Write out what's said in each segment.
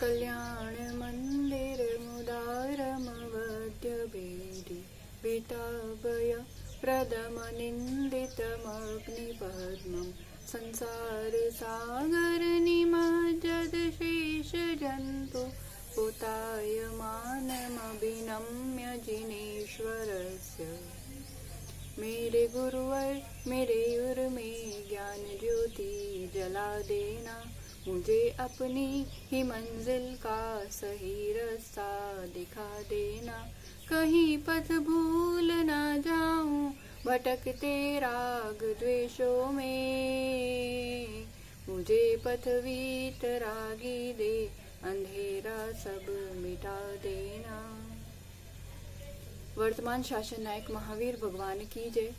कल्याण मंदिर मुदारमवद्य वेदी वितापय प्रदमनिन्दितमग्निपद्मं संसार सागर निमज्जद शेष जन्तु पुतायमानमभिनम्य जिनेश्वरस्य। मेरे गुरुवर मेरे उर में ज्ञान ज्योति जला देना, मुझे अपनी ही मंजिल का सही रास्ता दिखा देना। कहीं पथ भूल ना जाऊं भटकते राग द्वेषों में, मुझे पथवीत रागी दे अंधेरा सब मिटा देना। वर्तमान शासन नायक महावीर भगवान की जय।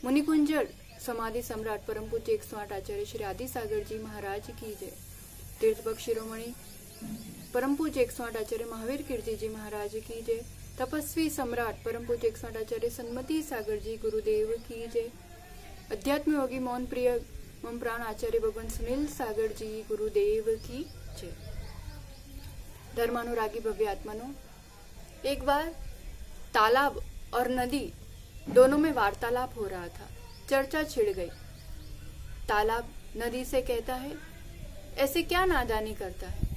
मुनिकुंजर समाधि सम्राट परम पूज्य 108 आचार्य श्री आदि सागर जी महाराज की जय। तीर्थभक्त शिरोमणि परम पूज्य 108 आचार्य महावीर कीर्ति जी महाराज की जय। तपस्वी सम्राट परम पूज्य 108 आचार्य सन्मति सागर जी गुरुदेव की जय। अध्यात्म योगी मौन प्रिय मम प्राण आचार्य भगवान सुनील सागर जी गुरुदेव की जय। धर्मानुरागी भव्य आत्मनो, एक बार तालाब और नदी दोनों में वार्तालाप हो रहा था। चर्चा छिड़ गई। तालाब नदी से कहता है, ऐसे क्या नादानी करता है,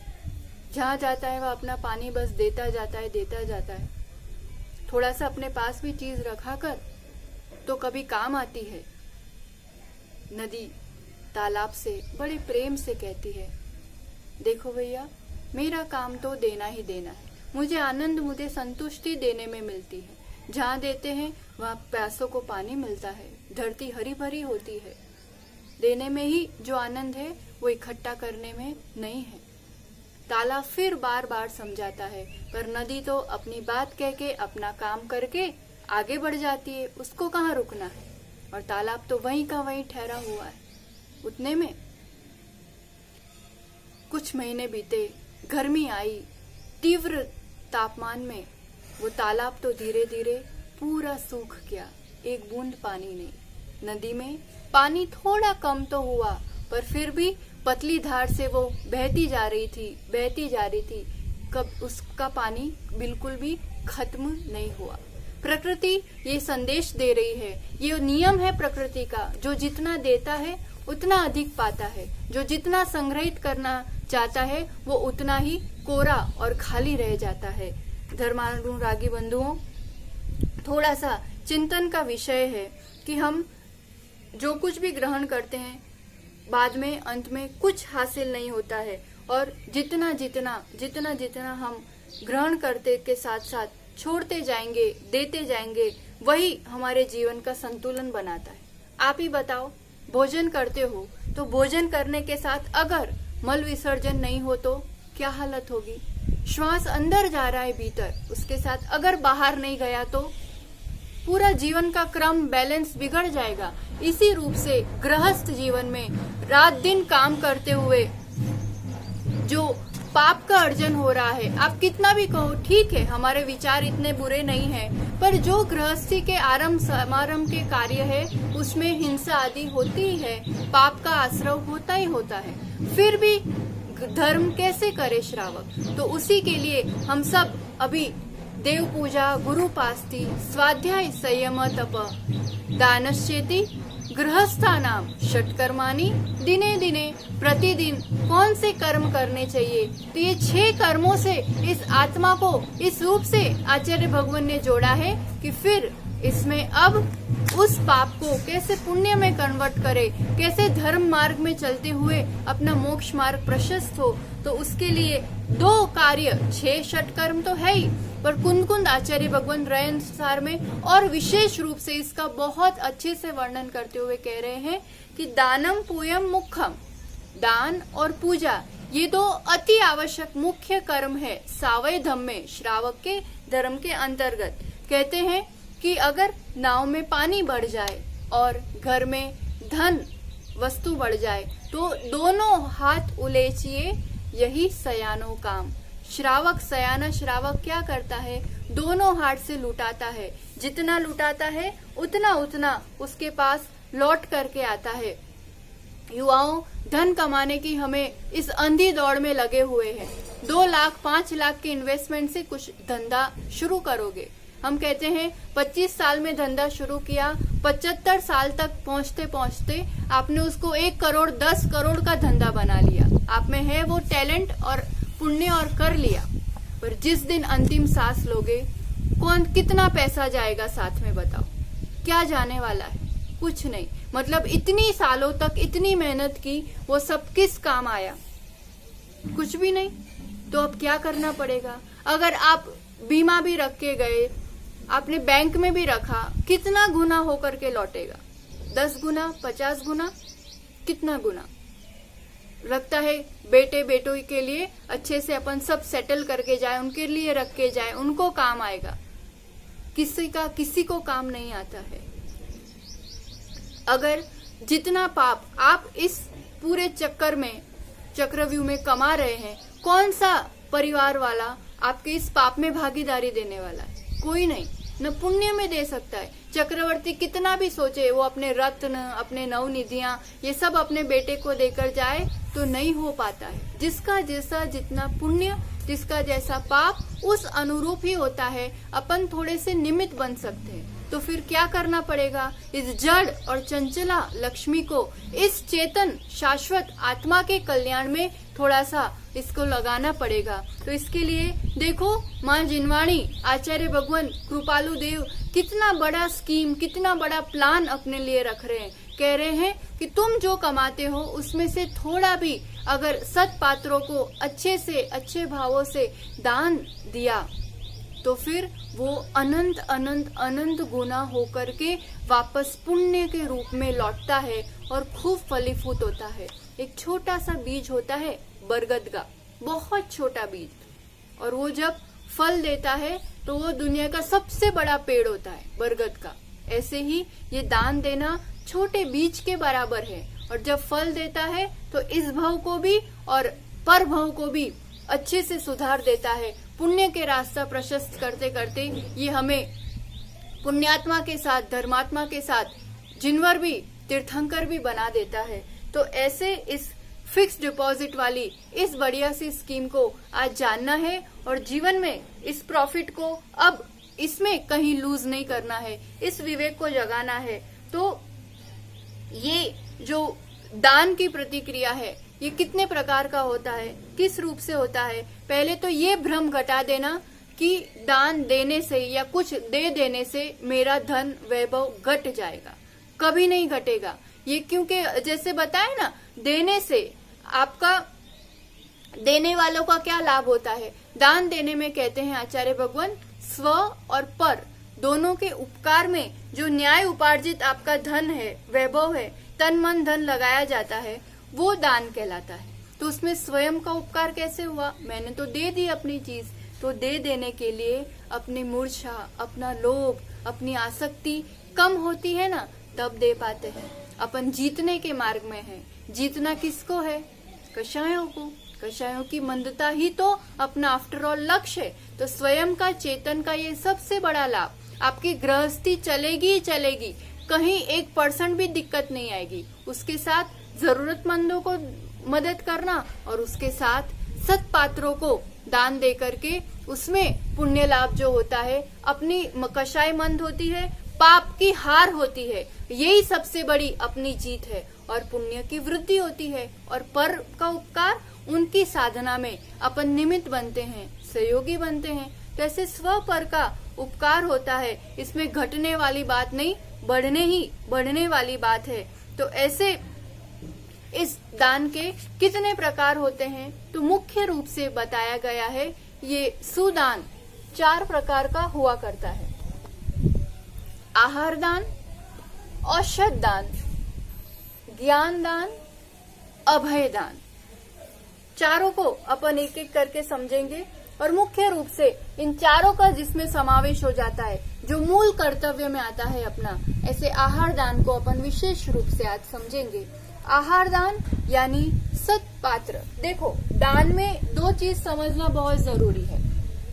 जहां जाता है वह अपना पानी बस देता जाता है, देता जाता है। थोड़ा सा अपने पास भी चीज रखा कर तो कभी काम आती है। नदी तालाब से बड़े प्रेम से कहती है, देखो भैया, मेरा काम तो देना ही देना है। मुझे आनंद, मुझे संतुष्टि देने में मिलती है। जहाँ देते हैं वहाँ प्यासों को पानी मिलता है, धरती हरी भरी होती है। देने में ही जो आनंद है वो इकट्ठा करने में नहीं है। तालाब फिर बार बार समझाता है, पर नदी तो अपनी बात कह के अपना काम करके आगे बढ़ जाती है, उसको कहाँ रुकना है। और तालाब तो वहीं का वहीं ठहरा हुआ है। उतने में कुछ महीने बीते, गर्मी आई, तीव्र तापमान में वो तालाब तो धीरे धीरे पूरा सूख गया, एक बूंद पानी नहीं। नदी में पानी थोड़ा कम तो हुआ, पर फिर भी पतली धार से वो बहती जा रही थी। कब उसका पानी बिल्कुल भी खत्म नहीं हुआ। प्रकृति ये संदेश दे रही है, ये नियम है प्रकृति का, जो जितना देता है उतना अधिक पाता है, जो जितना संग्रहित करना चाहता है वो उतना ही कोरा और खाली रह जाता है। धर्मानुरागी बंधुओं, थोड़ा सा चिंतन का विषय है कि हम जो कुछ भी ग्रहण करते हैं, बाद में अंत में कुछ हासिल नहीं होता है। और जितना जितना हम ग्रहण करते के साथ साथ छोड़ते जाएंगे, देते जाएंगे, वही हमारे जीवन का संतुलन बनाता है। आप ही बताओ, भोजन करते हो तो भोजन करने के साथ अगर मल विसर्जन नहीं हो तो क्या हालत होगी। श्वास अंदर जा रहा है भीतर, उसके साथ अगर बाहर नहीं गया तो पूरा जीवन का क्रम, बैलेंस बिगड़ जाएगा। इसी रूप से गृहस्थ जीवन में रात दिन काम करते हुए जो पाप का अर्जन हो रहा है, आप कितना भी कहो ठीक है, हमारे विचार इतने बुरे नहीं हैं, पर जो गृहस्थी के आरंभ समारंभ के कार्य है उसमें हिंसा आदि होती ही है, पाप का आश्रय होता ही होता है। फिर भी धर्म कैसे करे श्रावक? तो उसी के लिए हम सब अभी देव पूजा, गुरु पास्ति, स्वाध्याय, संयम, तप, दानश्चेति, गृहस्थानाम षट्कर्माणि दिने दिने, प्रतिदिन कौन से कर्म करने चाहिए। तो ये 6 कर्मों से इस आत्मा को इस रूप से आचार्य भगवान ने जोड़ा है कि फिर इसमें अब उस पाप को कैसे पुण्य में कन्वर्ट करे, कैसे धर्म मार्ग में चलते हुए अपना मोक्ष मार्ग प्रशस्त हो। तो उसके लिए 2 कार्य, 6 षट्कर्म तो है ही, पर कुंद आचार्य भगवान रय अनुसार में और विशेष रूप से इसका बहुत अच्छे से वर्णन करते हुए कह रहे हैं कि दानम पूयम मुख्यम, दान और पूजा ये 2 अति आवश्यक मुख्य कर्म है सावय धम में, श्रावक के धर्म के अंतर्गत। कहते हैं कि अगर नाव में पानी बढ़ जाए और घर में धन वस्तु बढ़ जाए तो दोनों हाथ उलेचिए, यही सयानो काम। श्रावक सयाना श्रावक क्या करता है, दोनों हाथ से लुटाता है। जितना लुटाता है उतना उसके पास लौट करके आता है। युवाओं धन कमाने की हमें इस अंधी दौड़ में लगे हुए हैं। 2 लाख 5 लाख के इन्वेस्टमेंट से कुछ धंधा शुरू करोगे। हम कहते हैं 25 साल में धंधा शुरू किया, 75 साल तक पहुंचते पहुंचते आपने उसको 1 करोड़ 10 करोड़ का धंधा बना लिया। आप में है वो टैलेंट और पुण्य और कर लिया, पर जिस दिन अंतिम सांस लोगे कितना पैसा जाएगा साथ में बताओ? क्या जाने वाला है? कुछ नहीं। मतलब इतनी सालों तक इतनी मेहनत की, वो सब किस काम आया? कुछ भी नहीं। तो अब क्या करना पड़ेगा? अगर आप बीमा भी रख के गए, आपने बैंक में भी रखा, कितना गुना होकर के लौटेगा? 10 गुना, 50 गुना, कितना गुना? लगता है बेटे बेटों के लिए अच्छे से अपन सब सेटल करके जाए, उनके लिए रख के जाए, उनको काम आएगा। किसी को काम नहीं आता है। अगर जितना पाप आप इस पूरे चक्रव्यूह में कमा रहे हैं, कौन सा परिवार वाला आपके इस पाप में भागीदारी देने वाला है? कोई नहीं। न पुण्य में दे सकता है। चक्रवर्ती कितना भी सोचे वो अपने रत्न, अपने नवनिधियां, ये सब अपने बेटे को देकर जाए तो नहीं हो पाता है। जिसका जैसा जितना पुण्य, जिसका जैसा पाप, उस अनुरूप ही होता है। अपन थोड़े से निमित्त बन सकते हैं। तो फिर क्या करना पड़ेगा? इस जड़ और चंचला लक्ष्मी को इस चेतन शाश्वत आत्मा के कल्याण में थोड़ा सा इसको लगाना पड़ेगा। तो इसके लिए देखो, माँ जिनवाणी, आचार्य भगवान कृपालु देव कितना बड़ा स्कीम, कितना बड़ा प्लान अपने लिए रख रहे हैं। कह रहे हैं कि तुम जो कमाते हो उसमें से थोड़ा भी अगर सत पात्रों को अच्छे से अच्छे भावों से दान दिया तो फिर वो अनंत अनंत अनंत गुना होकर के वापस पुण्य के रूप में लौटता है और खूब फलीभूत होता है। एक छोटा सा बीज होता है बरगद का, बहुत छोटा बीज, और वो जब फल देता है तो वो दुनिया का सबसे बड़ा पेड़ होता है बरगद का। ऐसे ही ये दान देना छोटे बीज के बराबर है, और जब फल देता है तो इस भव को भी और पर भव को भी अच्छे से सुधार देता है। पुण्य के रास्ता प्रशस्त करते करते ये हमें पुण्यात्मा के साथ, धर्मात्मा के साथ, जिनवर भी, तीर्थंकर भी बना देता है। तो ऐसे इस फिक्स डिपॉजिट वाली इस बढ़िया सी स्कीम को आज जानना है और जीवन में इस प्रॉफिट को अब इसमें कहीं लूज नहीं करना है, इस विवेक को जगाना है। तो ये जो दान की प्रतिक्रिया है ये कितने प्रकार का होता है, किस रूप से होता है? पहले तो ये भ्रम घटा देना कि दान देने से या कुछ दे देने से मेरा धन वैभव घट जाएगा। कभी नहीं घटेगा ये, क्योंकि जैसे बताए ना, देने से आपका, देने वालों का क्या लाभ होता है? दान देने में कहते हैं आचार्य भगवान, स्व और पर दोनों के उपकार में जो न्याय उपार्जित आपका धन है, वैभव है, तन मन धन लगाया जाता है, वो दान कहलाता है। तो उसमें स्वयं का उपकार कैसे हुआ? मैंने तो दे दी अपनी चीज। तो दे देने के लिए अपनी मूर्छा, अपना लोभ, अपनी आसक्ति कम होती है ना, तब दे पाते हैं। अपन जीतने के मार्ग में है। जीतना किसको है? कषायों को। कषायों की मंदता ही तो अपना आफ्टर ऑल लक्ष्य है। तो स्वयं का, चेतन का ये सबसे बड़ा लाभ। आपकी गृहस्थी चलेगी ही चलेगी, कहीं 1% भी दिक्कत नहीं आएगी। उसके साथ जरूरतमंदों को मदद करना और उसके साथ सत्पात्रों को दान दे करके उसमें पुण्य लाभ जो होता है, अपनी कषाय मंद होती है, पाप की हार होती है। यही सबसे बड़ी अपनी जीत है और पुण्य की वृद्धि होती है। और पर का उपकार, उनकी साधना में अपन निमित्त बनते हैं, सहयोगी बनते हैं। तो ऐसे स्व पर का उपकार होता है। इसमें घटने वाली बात नहीं, बढ़ने वाली बात है। तो ऐसे इस दान के कितने प्रकार होते हैं? तो मुख्य रूप से बताया गया है ये सुदान 4 प्रकार का हुआ करता है। आहार दान, औषध दान, ज्ञान दान, अभय दान। चारों को अपन एक एक करके समझेंगे और मुख्य रूप से इन चारों का जिसमें समावेश हो जाता है, जो मूल कर्तव्य में आता है अपना, ऐसे आहार दान को अपन विशेष रूप से आज समझेंगे। आहार दान यानी सत्पात्र। देखो, दान में 2 चीज समझना बहुत जरूरी है।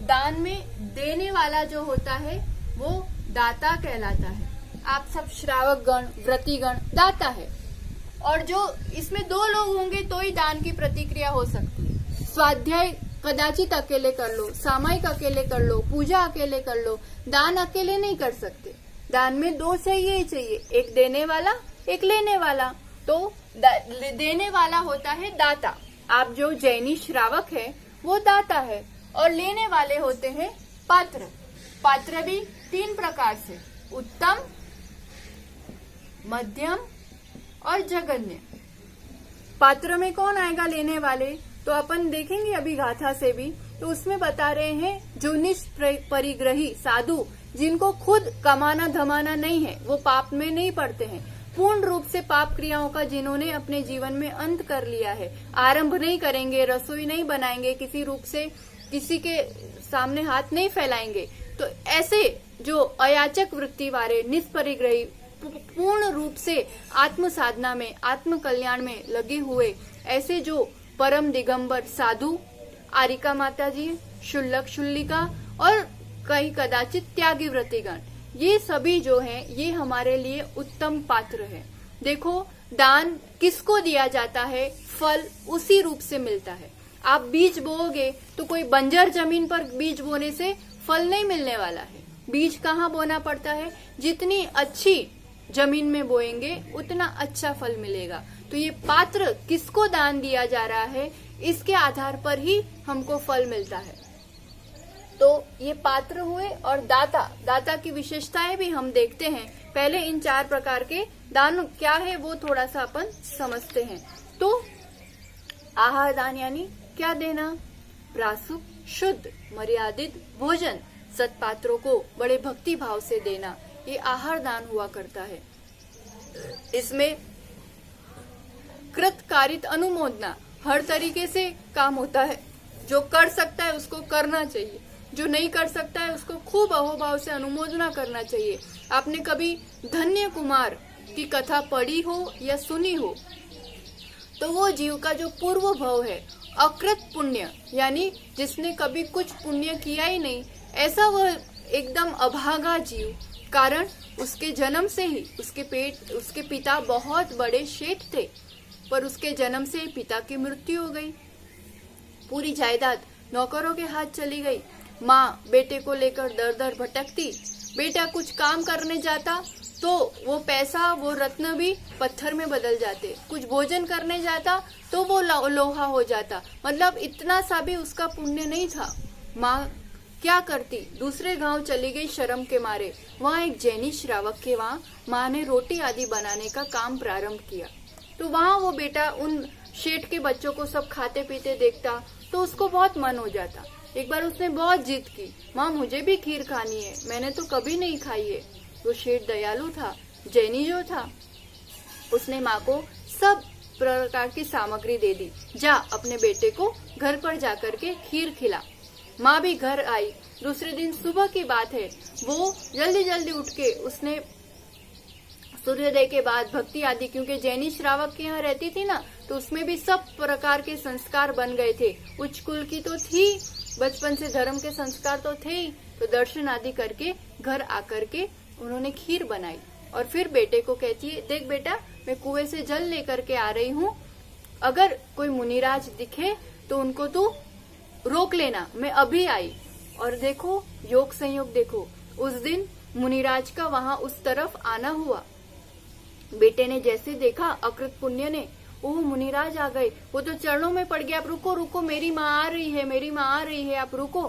दान में देने वाला जो होता है वो दाता कहलाता है। आप सब श्रावक गण, व्रतीगण दाता है। और जो इसमें 2 लोग होंगे तो ही दान की प्रतिक्रिया हो सकती है। स्वाध्याय कदाचित अकेले कर लो, सामायिक अकेले कर लो, पूजा अकेले कर लो, दान अकेले नहीं कर सकते। दान में 2 चाहिए ही चाहिए, एक देने वाला, एक लेने वाला। तो देने वाला होता है दाता। आप जो जैनी श्रावक है वो दाता है, और लेने वाले होते हैं पात्र। पात्र भी 3 प्रकार से, उत्तम, मध्यम और जघन्य। पात्र में कौन आएगा लेने वाले? तो अपन देखेंगे अभी गाथा से भी, तो उसमें बता रहे हैं जो निष्परिग्रही साधु, जिनको खुद कमाना धमाना नहीं है, वो पाप में नहीं पड़ते हैं, पूर्ण रूप से पाप क्रियाओं का जिन्होंने अपने जीवन में अंत कर लिया है, आरंभ नहीं करेंगे, रसोई नहीं बनाएंगे, किसी रूप से किसी के सामने हाथ नहीं फैलाएंगे, तो ऐसे जो अयाचक वृत्ति वाले निष्परिग्रही, पूर्ण रूप से आत्म साधना में, आत्म कल्याण में लगे हुए ऐसे जो परम दिगंबर साधु, आरिका माता जी, शुल्लक शुल्लिका और कई कदाचित त्यागी व्रतिगण, ये सभी जो हैं ये हमारे लिए उत्तम पात्र है। देखो दान किसको दिया जाता है? फल उसी रूप से मिलता है। आप बीज बोओगे तो कोई बंजर जमीन पर बीज बोने से फल नहीं मिलने वाला है। बीज कहाँ बोना पड़ता है? जितनी अच्छी जमीन में बोएंगे उतना अच्छा फल मिलेगा। तो ये पात्र किसको दान दिया जा रहा है, इसके आधार पर ही हमको फल मिलता है। तो ये पात्र हुए और दाता, दाता की विशेषताएं भी हम देखते हैं। पहले इन 4 प्रकार के दान क्या है वो थोड़ा सा अपन समझते हैं। तो आहार दान यानी क्या देना? प्रासुप, शुद्ध, मर्यादित भोजन सत्पात्रों को बड़े भक्ति भाव से देना, ये आहार दान हुआ करता है। इसमें कृत कारित अनुमोदना, हर तरीके से काम होता है। जो कर सकता है उसको करना चाहिए, जो नहीं कर सकता है उसको खूब अहोभाव से अनुमोदना करना चाहिए। आपने कभी धन्य कुमार की कथा पढ़ी हो या सुनी हो, तो वो जीव का जो पूर्व भाव है, अकृत पुण्य यानी जिसने कभी कुछ पुण्य किया ही नहीं, ऐसा वह एकदम अभागा जीव, कारण उसके जन्म से ही उसके पिता बहुत बड़े शेठ थे, पर उसके जन्म से ही पिता की मृत्यु हो गई। पूरी जायदाद नौकरों के हाथ चली गई। माँ बेटे को लेकर दर दर भटकती। बेटा कुछ काम करने जाता तो वो पैसा, वो रत्न भी पत्थर में बदल जाते। कुछ भोजन करने जाता तो वो लोहा हो जाता। मतलब इतना सा भी उसका पुण्य नहीं था। माँ क्या करती? दूसरे गांव चली गई शर्म के मारे। वहाँ एक जैनी श्रावक के वहाँ माँ ने रोटी आदि बनाने का काम प्रारंभ किया। तो वहाँ वो बेटा उन शेठ के बच्चों को सब खाते पीते देखता तो उसको बहुत मन हो जाता। एक बार उसने बहुत जिद की, माँ मुझे भी खीर खानी है, मैंने तो कभी नहीं खाई है। वो शेठ दयालु था, जैनी जो था, उसने माँ को सब प्रकार की सामग्री दे दी। जा अपने बेटे को घर पर जाकर के खीर खिला। माँ भी घर आई। दूसरे दिन सुबह की बात है, वो जल्दी जल्दी उठ के उसने सूर्योदय के बाद भक्ति आदि, क्योंकि जैनी श्रावक के यहाँ रहती थी ना, तो उसमें भी सब प्रकार के संस्कार बन गए थे। उच्च कुल की तो थी, बचपन से धर्म के संस्कार तो थे ही। तो दर्शन आदि करके घर आकर के उन्होंने खीर बनाई और फिर बेटे को कहती है, देख बेटा मैं कुएं से जल लेकर के आ रही हूँ, अगर कोई मुनिराज दिखे तो उनको तू रोक लेना, मैं अभी आई। और देखो योग संयोग देखो, उस दिन मुनिराज का वहां उस तरफ आना हुआ। बेटे ने जैसे देखा अकृत पुण्य ने, ओह मुनिराज आ गए। वो तो चरणों में पड़ गया, आप रुको रुको, मेरी माँ आ रही है, मेरी माँ आ रही है, आप रुको।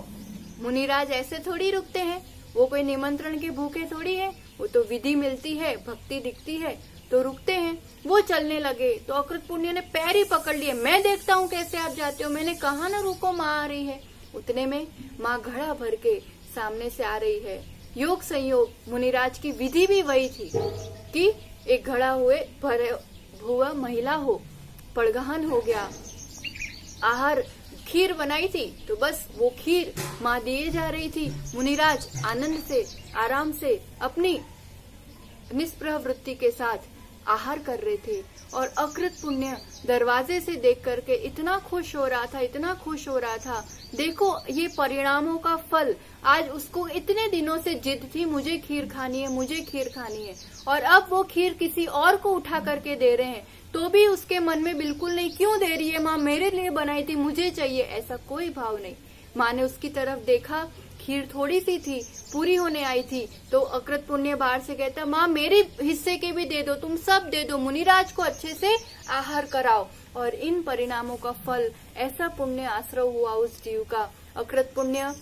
मुनिराज ऐसे थोड़ी रुकते हैं, वो कोई निमंत्रण के भूखे थोड़ी है, वो तो विधि मिलती है, भक्ति दिखती है तो रुकते हैं। वो चलने लगे तो अकृत पुण्य ने पैर ही पकड़ लिए, मैं देखता हूँ कैसे आप जाते हो, मैंने कहा ना रुको, माँ आ रही है। उतने में माँ घड़ा भर के सामने से आ रही है। योग संयोग, मुनिराज की विधि भी वही थी कि एक घड़ा हुआ महिला हो, पड़गहन हो गया, आहार खीर बनाई थी, तो बस वो खीर माँ दिए जा रही थी। मुनिराज आनंद से, आराम से, अपनी निष्प्रह वृत्ति के साथ आहार कर रहे थे और अकृत पुण्य दरवाजे से देख करके इतना खुश हो रहा था, इतना खुश हो रहा था। देखो ये परिणामों का फल। आज उसको इतने दिनों से जिद थी, मुझे खीर खानी है, मुझे खीर खानी है, और अब वो खीर किसी और को उठा करके दे रहे हैं तो भी उसके मन में बिल्कुल नहीं, क्यों दे रही है माँ, मेरे लिए बनाई थी, मुझे चाहिए, ऐसा कोई भाव नहीं। माँ ने उसकी तरफ देखा, खीर थोड़ी सी थी, पूरी होने आई थी, तो अकृत पुण्य बाहर से कहता, माँ मेरे हिस्से के भी दे दो, तुम सब दे दो, मुनिराज को अच्छे से आहार कराओ। और इन परिणामों का फल ऐसा पुण्य आश्रय हुआ उस जीव का। अकृत पुण्य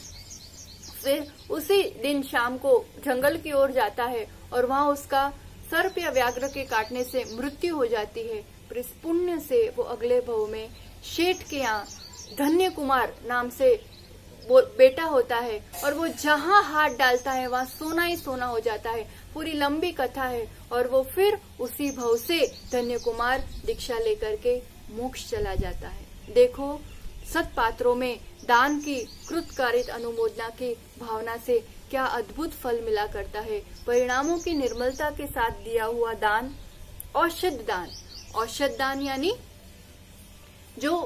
फिर उसी दिन शाम को जंगल की ओर जाता है और वहाँ उसका सर्प या व्याघ्र के काटने से मृत्यु हो जाती है। पर इस पुण्य से वो अगले भव में शेठ के यहाँ धन्य कुमार नाम से वो बेटा होता है और वो जहाँ हाथ डालता है वहाँ सोना ही सोना हो जाता है। पूरी लंबी कथा है और वो फिर उसी भव से धन्य कुमार दीक्षा लेकर के मोक्ष चला जाता है। देखो सत्पात्रों में दान की कृतकारित अनुमोदना की भावना से क्या अद्भुत फल मिला करता है। परिणामों की निर्मलता के साथ दिया हुआ दान औषध दान। औषध दान यानी जो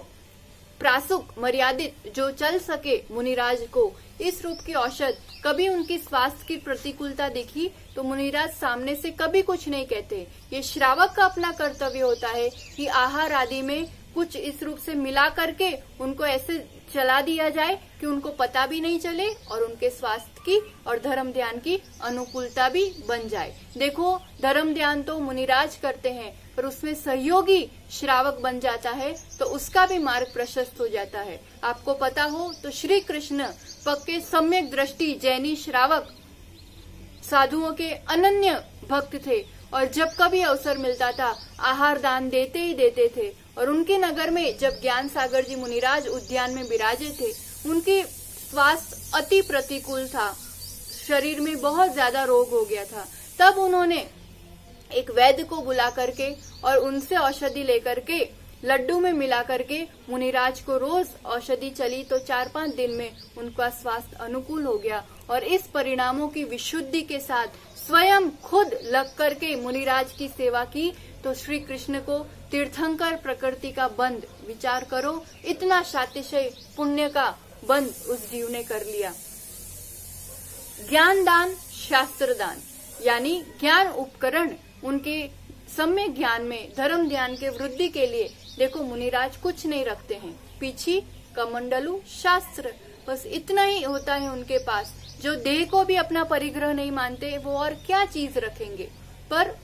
प्रासुक मर्यादित जो चल सके मुनिराज को इस रूप की औषध। कभी उनकी स्वास्थ्य की प्रतिकूलता दिखी तो मुनिराज सामने से कभी कुछ नहीं कहते। ये श्रावक का अपना कर्तव्य होता है कि आहार आदि में कुछ इस रूप से मिला करके उनको ऐसे चला दिया जाए कि उनको पता भी नहीं चले और उनके स्वास्थ्य की और धर्म ध्यान की अनुकूलता भी बन जाए। देखो धर्म ध्यान तो मुनिराज करते हैं पर उसमें सहयोगी श्रावक बन जाता है तो उसका भी मार्ग प्रशस्त हो जाता है। आपको पता हो तो श्री कृष्ण पक्के सम्यक दृष्टि जैनी श्रावक साधुओं के अनन्य भक्त थे और जब कभी अवसर मिलता था आहार दान देते ही देते थे। और उनके नगर में जब ज्ञान सागर जी मुनिराज उद्यान में विराजे थे उनकी स्वास्थ्य अति प्रतिकूल था, शरीर में बहुत ज्यादा रोग हो गया था। तब उन्होंने एक वैद्य को बुला करके और उनसे औषधि लेकर के लड्डू में मिला करके मुनिराज को रोज औषधि चली तो 4-5 दिन में उनका स्वास्थ्य अनुकूल हो गया। और इस परिणामों की विशुद्धि के साथ स्वयं खुद लग करके मुनिराज की सेवा की तो श्री कृष्ण को तीर्थंकर प्रकृति का बंध, विचार करो इतना शातिशय पुण्य का बंध उस जीव ने कर लिया। ज्ञान दान शास्त्र दान यानी ज्ञान उपकरण उनके सम्यक ज्ञान में धर्म ध्यान के वृद्धि के लिए देखो मुनिराज कुछ नहीं रखते हैं, पीछी कमंडलू शास्त्र बस इतना ही होता है उनके पास। जो देह को भी अपना परिग्रह नहीं मानते वो और क्या चीज रखेंगे, पर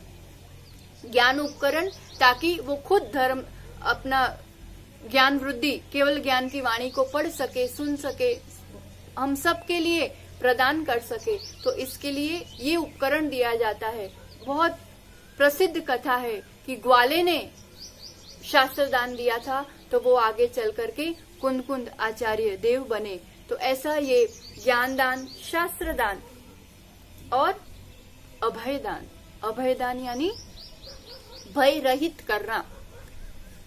ज्ञान उपकरण ताकि वो खुद धर्म अपना ज्ञान वृद्धि केवल ज्ञान की वाणी को पढ़ सके, सुन सके, हम सब के लिए प्रदान कर सके, तो इसके लिए ये उपकरण दिया जाता है। बहुत प्रसिद्ध कथा है कि ग्वाले ने शास्त्र दान दिया था तो वो आगे चल करके कुंद कुंद आचार्य देव बने। तो ऐसा ये ज्ञान दान, शास्त्र दान और अभय दान। अभय दान यानी भय रहित करना।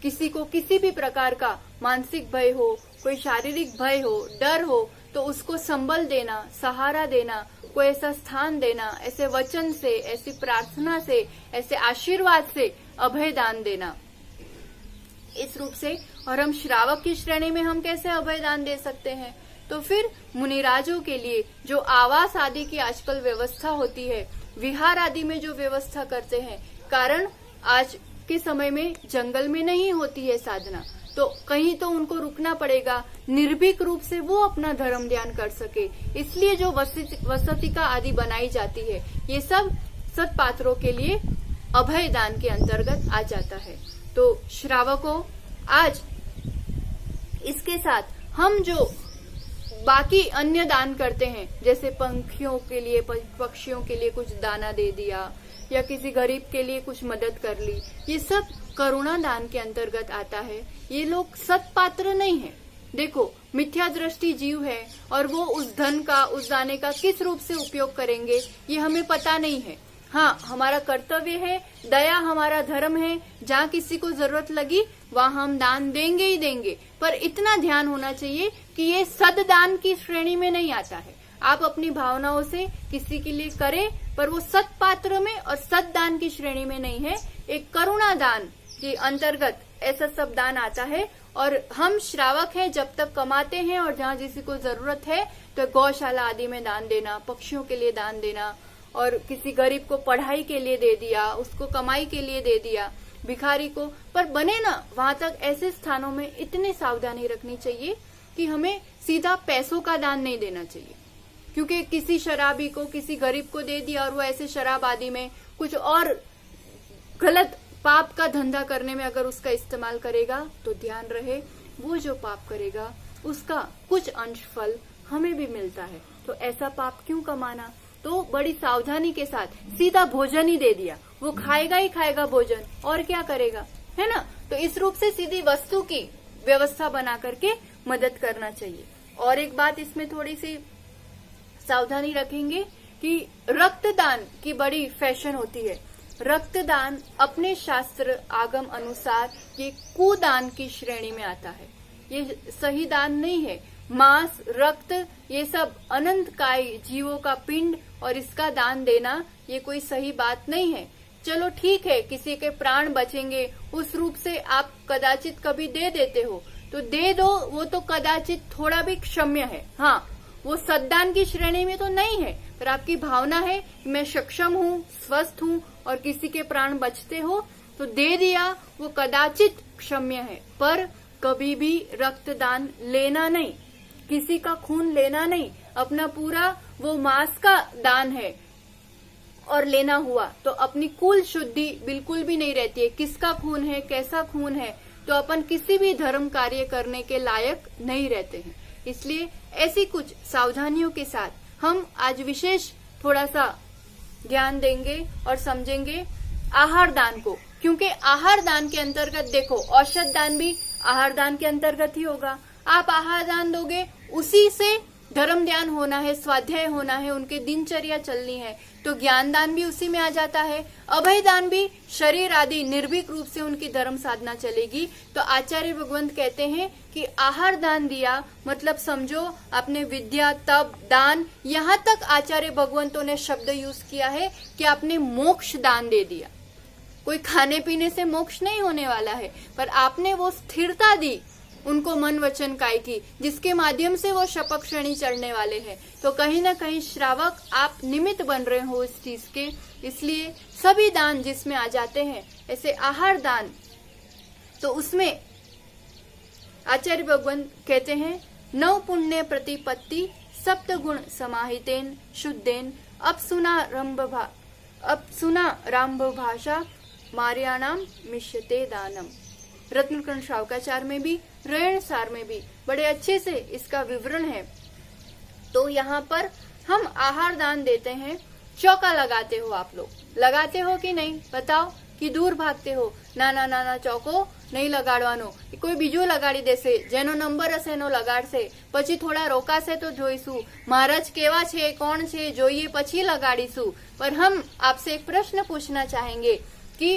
किसी को किसी भी प्रकार का मानसिक भय हो, कोई शारीरिक भय हो, डर हो तो उसको संबल देना, सहारा देना, कोई ऐसा स्थान देना, ऐसे वचन से, ऐसी प्रार्थना से, ऐसे आशीर्वाद से अभय दान देना इस रूप से। और हम श्रावक की श्रेणी में हम कैसे अभय दान दे सकते हैं, तो फिर मुनिराजों के लिए जो आवास आदि की आजकल व्यवस्था होती है, विहार आदि में जो व्यवस्था करते हैं, कारण आज के समय में जंगल में नहीं होती है साधना, तो कहीं तो उनको रुकना पड़ेगा, निर्भीक रूप से वो अपना धर्म ध्यान कर सके। इसलिए जो वसतिका आदि बनाई जाती है ये सब सत्पात्रों के लिए अभय दान के अंतर्गत आ जाता है। तो श्रावकों आज इसके साथ हम जो बाकी अन्य दान करते हैं, जैसे पंखियों के लिए, पक्षियों के लिए कुछ दाना दे दिया या किसी गरीब के लिए कुछ मदद कर ली, ये सब करुणा दान के अंतर्गत आता है। ये लोग सत्पात्र नहीं है। देखो मिथ्या दृष्टि जीव है और वो उस धन का, उस दाने का किस रूप से उपयोग करेंगे ये हमें पता नहीं है। हाँ, हमारा कर्तव्य है, दया हमारा धर्म है, जहाँ किसी को जरूरत लगी वहाँ हम दान देंगे ही देंगे, पर इतना ध्यान होना चाहिए कि ये सद्दान की श्रेणी में नहीं आता है। आप अपनी भावनाओं से किसी के लिए करें पर वो सत्पात्र में और सद्दान की श्रेणी में नहीं है। एक करुणा दान के अंतर्गत ऐसा सब दान आता है। और हम श्रावक हैं, जब तक कमाते हैं और जहाँ किसी को जरूरत है तो गौशाला आदि में दान देना, पक्षियों के लिए दान देना, और किसी गरीब को पढ़ाई के लिए दे दिया, उसको कमाई के लिए दे दिया, भिखारी को। पर बने ना वहां तक ऐसे स्थानों में इतनी सावधानी रखनी चाहिए कि हमें सीधा पैसों का दान नहीं देना चाहिए, क्योंकि किसी शराबी को, किसी गरीब को दे दिया और वो ऐसे शराब आदि में कुछ और गलत पाप का धंधा करने में अगर उसका इस्तेमाल करेगा तो ध्यान रहे वो जो पाप करेगा उसका कुछ अंश फल हमें भी मिलता है। तो ऐसा पाप क्यों कमाना। तो बड़ी सावधानी के साथ सीधा भोजन ही दे दिया, वो खाएगा ही खाएगा भोजन, और क्या करेगा, है ना। तो इस रूप से सीधी वस्तु की व्यवस्था बना करके मदद करना चाहिए। और एक बात इसमें थोड़ी सी सावधानी रखेंगे कि रक्तदान की बड़ी फैशन होती है। रक्तदान अपने शास्त्र आगम अनुसार ये कुदान की श्रेणी में आता है, ये सही दान नहीं है। मांस, रक्त, ये सब अनंतकाय जीवों का पिंड और इसका दान देना ये कोई सही बात नहीं है। चलो ठीक है, किसी के प्राण बचेंगे उस रूप से आप कदाचित कभी दे देते हो तो दे दो, वो तो कदाचित थोड़ा भी क्षम्य है। हाँ, वो सद्दान की श्रेणी में तो नहीं है, पर आपकी भावना है कि मैं सक्षम हूँ, स्वस्थ हूँ और किसी के प्राण बचते हो तो दे दिया, वो कदाचित क्षम्य है। पर कभी भी रक्तदान लेना नहीं, किसी का खून लेना नहीं, अपना पूरा वो मांस का दान है और लेना हुआ तो अपनी कुल शुद्धि बिल्कुल भी नहीं रहती है। किसका खून है, कैसा खून है, तो अपन किसी भी धर्म कार्य करने के लायक नहीं रहते हैं। इसलिए ऐसी कुछ सावधानियों के साथ हम आज विशेष थोड़ा सा ध्यान देंगे और समझेंगे आहार दान को, क्योंकि आहार दान के अंतर्गत देखो औषध दान भी आहार दान के अंतर्गत ही होगा। आप आहार दान दोगे, उसी से धर्म ध्यान होना है, स्वाध्याय होना है, उनके दिनचर्या चलनी है, तो ज्ञान दान भी उसी में आ जाता है। अभय दान भी शरीर आदि निर्भीक रूप से उनकी धर्म साधना चलेगी। तो आचार्य भगवंत कहते हैं कि आहार दान दिया मतलब समझो आपने विद्या, तप, दान, यहाँ तक आचार्य भगवंतों ने शब्द यूज किया है कि आपने मोक्ष दान दे दिया। कोई खाने पीने से मोक्ष नहीं होने वाला है, पर आपने वो स्थिरता दी उनको मन वचन काय की, जिसके माध्यम से वो शपथ श्रेणी चढ़ने वाले हैं। तो कहीं ना कहीं श्रावक आप निमित्त बन रहे हो इस चीज के। इसलिए सभी दान जिसमें आ जाते हैं, ऐसे आहार दान, तो उसमें आचार्य भगवान कहते हैं 9 पुण्य प्रतिपत्ति सप्त गुण समाहितेन शुद्धेन अब सुना राम्भ भाषा मार्याणाम मिष्यते दानम। रत्नकर्ण श्रावकाचार में भी, रयण सार में भी बड़े अच्छे से इसका विवरण है। तो यहाँ पर हम आहार दान देते हैं। चौका लगाते हो आप लोग, लगाते हो कि नहीं बताओ, कि दूर भागते हो? नाना नाना चौको नहीं लगाड़वानो, કોઈ બીજું લગાડી દેશે, જેનો નંબર હશે એનો લગાડશે, પછી થોડા રોકાશે તો જોઈશું, મહારાજ કેવા છે, કોણ છે જોઈએ પછી લગાડીશું। पर हम आपसे एक प्रश्न पूछना चाहेंगे कि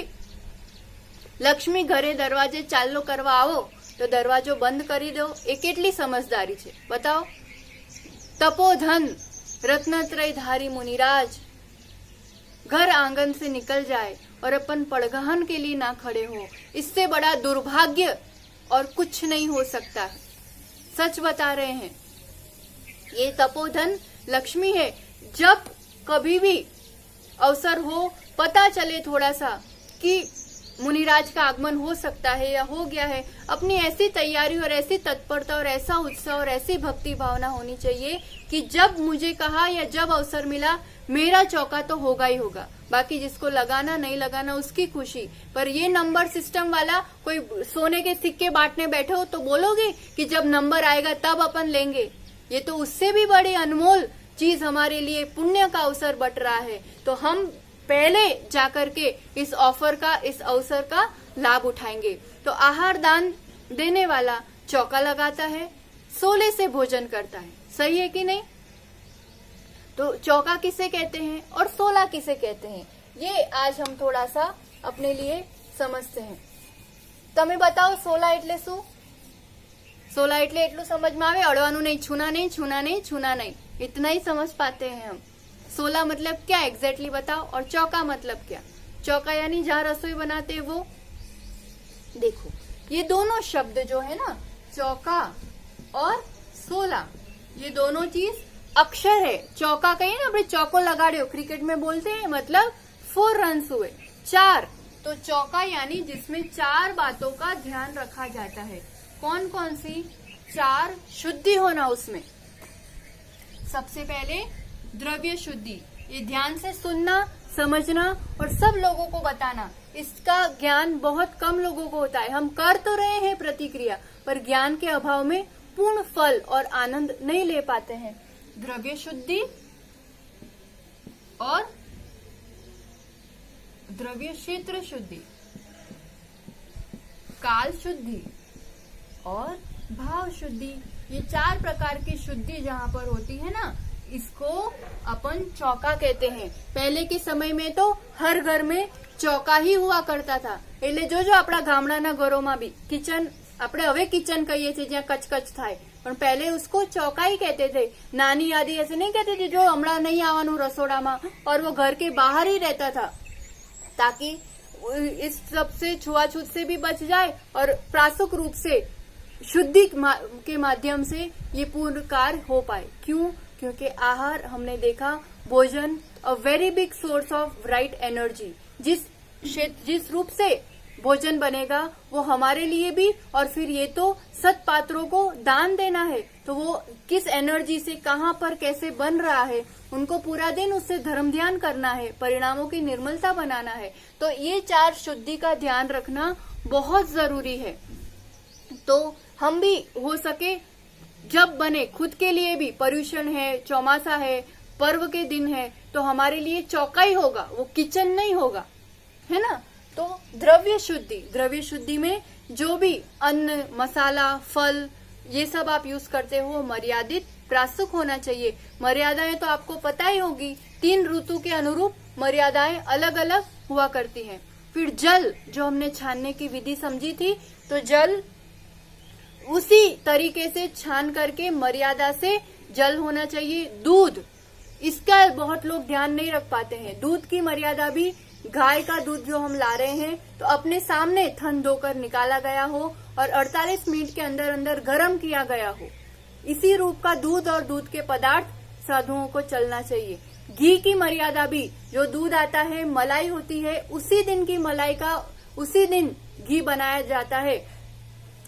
લક્ષ્મી ઘરે દરવાજે ચાલ્લો કરવા આવો તો દરવાજો બંધ કરી દો, એ કેટલી સમજદારી છે बताओ। तपोधन रत्नत्रय धारी मुनिराज घर आंगन से निकल जाए और अपन पड़गहन के लिए ना खड़े हो, इससे बड़ा दुर्भाग्य और कुछ नहीं हो सकता है। सच बता रहे हैं, ये तपोधन लक्ष्मी है। जब कभी भी अवसर हो, पता चले थोड़ा सा कि मुनिराज का आगमन हो सकता है या हो गया है, अपनी ऐसी तैयारी और ऐसी तत्परता और ऐसा उत्साह और ऐसी भक्ति भावना होनी चाहिए कि जब मुझे कहा या जब अवसर मिला मेरा चौका तो होगा ही होगा। बाकी जिसको लगाना नहीं लगाना उसकी खुशी। पर ये नंबर सिस्टम वाला कोई सोने के सिक्के बांटने बैठे हो तो बोलोगे कि जब नंबर आएगा तब अपन लेंगे, ये तो उससे भी बड़ी अनमोल चीज हमारे लिए पुण्य का अवसर बट रहा है। तो हम पहले जाकर के इस ऑफर का, इस अवसर का लाभ उठाएंगे। तो आहार दान देने वाला चौका लगाता है, सोले से भोजन करता है, सही है कि नहीं? तो चौका किसे कहते हैं और सोला किसे कहते हैं, ये आज हम थोड़ा सा अपने लिए समझते हैं। તમે बताओ सोला એટલે શું? सोला એટલે એટલું સમજમાં આવે, અડવાનું નહીં, छूना नहीं, छूना नहीं, छूना नहीं, इतना ही समझ पाते हैं हम। सोला मतलब क्या एग्जैक्टली बताओ, और चौका मतलब क्या? चौका यानी जहाँ रसोई बनाते हैं वो। देखो ये दोनों शब्द जो है ना, चौका और 16, ये दोनों चीज अक्षर है। चौका कहीं ना, अपने चौको लगा रहे हो, क्रिकेट में बोलते हैं, मतलब 4 रन हुए, 4। तो चौका यानी जिसमें 4 बातों का ध्यान रखा जाता है। कौन कौन सी 4? शुद्धि होना उसमें। सबसे पहले द्रव्य शुद्धि, ये ध्यान से सुनना, समझना और सब लोगों को बताना। इसका ज्ञान बहुत कम लोगों को होता है। हम कर तो रहे हैं प्रतिक्रिया, पर ज्ञान के अभाव में पूर्ण फल और आनंद नहीं ले पाते हैं। द्रव्य शुद्धि और द्रव्य क्षेत्र शुद्धि, काल शुद्धि और भाव शुद्धि, ये 4 प्रकार की शुद्धि जहाँ पर होती है ना, इसको अपन चौका कहते हैं। पहले के समय में तो हर घर में चौका ही हुआ करता था। એટલે જોજો આપણા ગામડાના ઘરોમાં બી કિચન, આપણે હવે કિચન કહીએ છીએ જ્યાં કચકચ થાય, પણ પહેલે उसको चौका ही कहते थे। नानी आदि ऐसे नहीं कहते थे जो हमारा नहीं आवानू रसोड़ाમાં, और वो घर के बाहर ही रहता था ताकि इस सब से छुआछूत से भी बच जाए और प्रासुक रूप से शुद्धि के माध्यम से ये पूर्ण कार्य हो पाए। क्यों? क्योंकि आहार, हमने देखा, भोजन a very big source of right energy. जिस रूप से भोजन बनेगा वो हमारे लिए भी, और फिर ये तो सत्पात्रों को दान देना है, तो वो किस एनर्जी से कहाँ पर कैसे बन रहा है, उनको पूरा दिन उससे धर्म ध्यान करना है, परिणामों की निर्मलता बनाना है। तो ये 4 शुद्धि का ध्यान रखना बहुत जरूरी है। तो हम भी हो सके जब बने, खुद के लिए भी, पर्यूषण है, चौमासा है, पर्व के दिन है, तो हमारे लिए चौका ही होगा, वो किचन नहीं होगा, है ना। तो द्रव्य शुद्धि में जो भी अन्न, मसाला, फल, ये सब आप यूज करते हो मर्यादित, प्रासुक होना चाहिए। मर्यादाएं तो आपको पता ही होगी, 3 ऋतु के अनुरूप मर्यादाएं अलग अलग हुआ करती हैं। फिर जल, जो हमने छानने की विधि समझी थी, तो जल उसी तरीके से छान करके मर्यादा से जल होना चाहिए। दूध, इसका बहुत लोग ध्यान नहीं रख पाते हैं। दूध की मर्यादा भी, गाय का दूध जो हम ला रहे हैं तो अपने सामने थन धोकर निकाला गया हो और 48 मिनट के अंदर अंदर गर्म किया गया हो, इसी रूप का दूध और दूध के पदार्थ साधुओं को चलना चाहिए। घी की मर्यादा भी, जो दूध आता है, मलाई होती है, उसी दिन की मलाई का उसी दिन घी बनाया जाता है,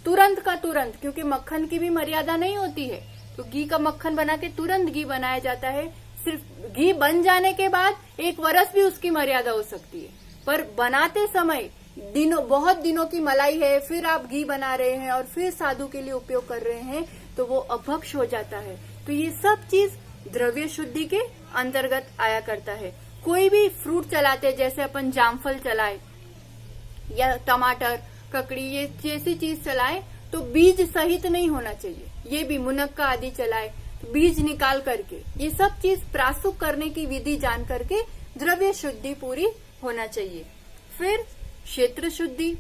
तुरंत का तुरंत, क्योंकि मक्खन की भी मर्यादा नहीं होती है। तो घी का मक्खन बना के तुरंत घी बनाया जाता है। सिर्फ घी बन जाने के बाद 1 वर्ष भी उसकी मर्यादा हो सकती है, पर बनाते समय बहुत दिनों की मलाई है, फिर आप घी बना रहे हैं और फिर साधु के लिए उपयोग कर रहे हैं, तो वो अभक्ष हो जाता है। तो ये सब चीज द्रव्य शुद्धि के अंतर्गत आया करता है। कोई भी फ्रूट चलाते, जैसे अपन जामफल चलाए या टमाटर, ककड़ी, ये जैसी चीज चलाए, तो बीज सहित नहीं होना चाहिए। ये भी मुनक्का आदि चलाए, बीज निकाल करके, ये सब चीज प्रासुक करने की विधि जान करके द्रव्य शुद्धि पूरी होना चाहिए। फिर क्षेत्र शुद्धि,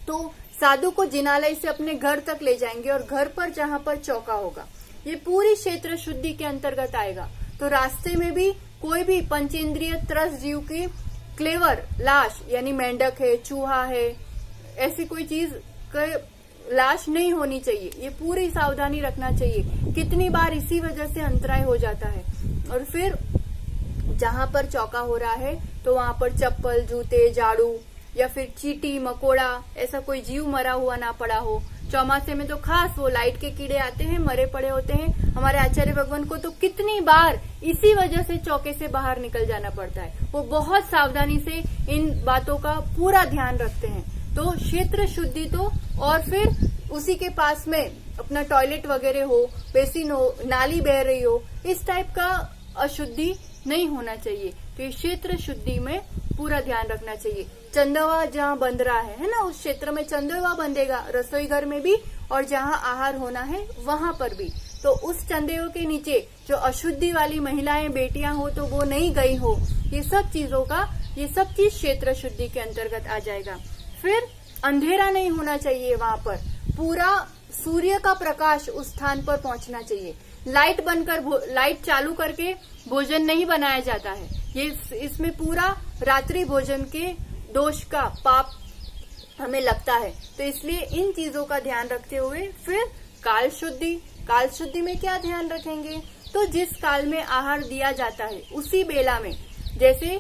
तो साधु को जिनालय से अपने घर तक ले जाएंगे और घर पर जहाँ पर चौका होगा, ये पूरी क्षेत्र शुद्धि के अंतर्गत आएगा। तो रास्ते में भी कोई भी पंचेंद्रिय त्रस्त जीव की क्लेवर लाश, यानी मेंढक है, चूहा है, ऐसी कोई चीज लाश नहीं होनी चाहिए। ये पूरी सावधानी रखना चाहिए। कितनी बार इसी वजह से अंतराय हो जाता है। और फिर जहाँ पर चौका हो रहा है तो वहाँ पर चप्पल, जूते, झाड़ू या फिर चींटी, मकोड़ा, ऐसा कोई जीव मरा हुआ ना पड़ा हो। चौमासे में तो खास वो लाइट के कीड़े आते हैं, मरे पड़े होते हैं। हमारे आचार्य भगवान को तो कितनी बार इसी वजह से चौके से बाहर निकल जाना पड़ता है। वो बहुत सावधानी से इन बातों का पूरा ध्यान रखते हैं। तो क्षेत्र शुद्धि तो, और फिर उसी के पास में अपना टॉयलेट वगैरह हो, बेसिन हो, नाली बह रही हो, इस टाइप का अशुद्धि नहीं होना चाहिए। तो ये क्षेत्र शुद्धि में पूरा ध्यान रखना चाहिए। चंदवा जहाँ बंध रहा है ना, उस क्षेत्र में चंदवा बंधेगा, रसोई घर में भी और जहाँ आहार होना है वहां पर भी। तो उस चंदेव के नीचे जो अशुद्धि वाली महिलाएं, बेटियां हो तो वो नहीं गई हो, ये सब चीजों का, ये सब चीज क्षेत्र शुद्धि के अंतर्गत आ जाएगा। फिर अंधेरा नहीं होना चाहिए, वहां पर पूरा सूर्य का प्रकाश उस स्थान पर पहुंचना चाहिए। लाइट बनकर, लाइट चालू करके भोजन नहीं बनाया जाता है। ये इसमें पूरा रात्रि भोजन के दोष का पाप हमें लगता है। तो इसलिए इन चीजों का ध्यान रखते हुए फिर काल शुद्धि में क्या ध्यान रखेंगे, तो जिस काल में आहार दिया जाता है उसी बेला में, जैसे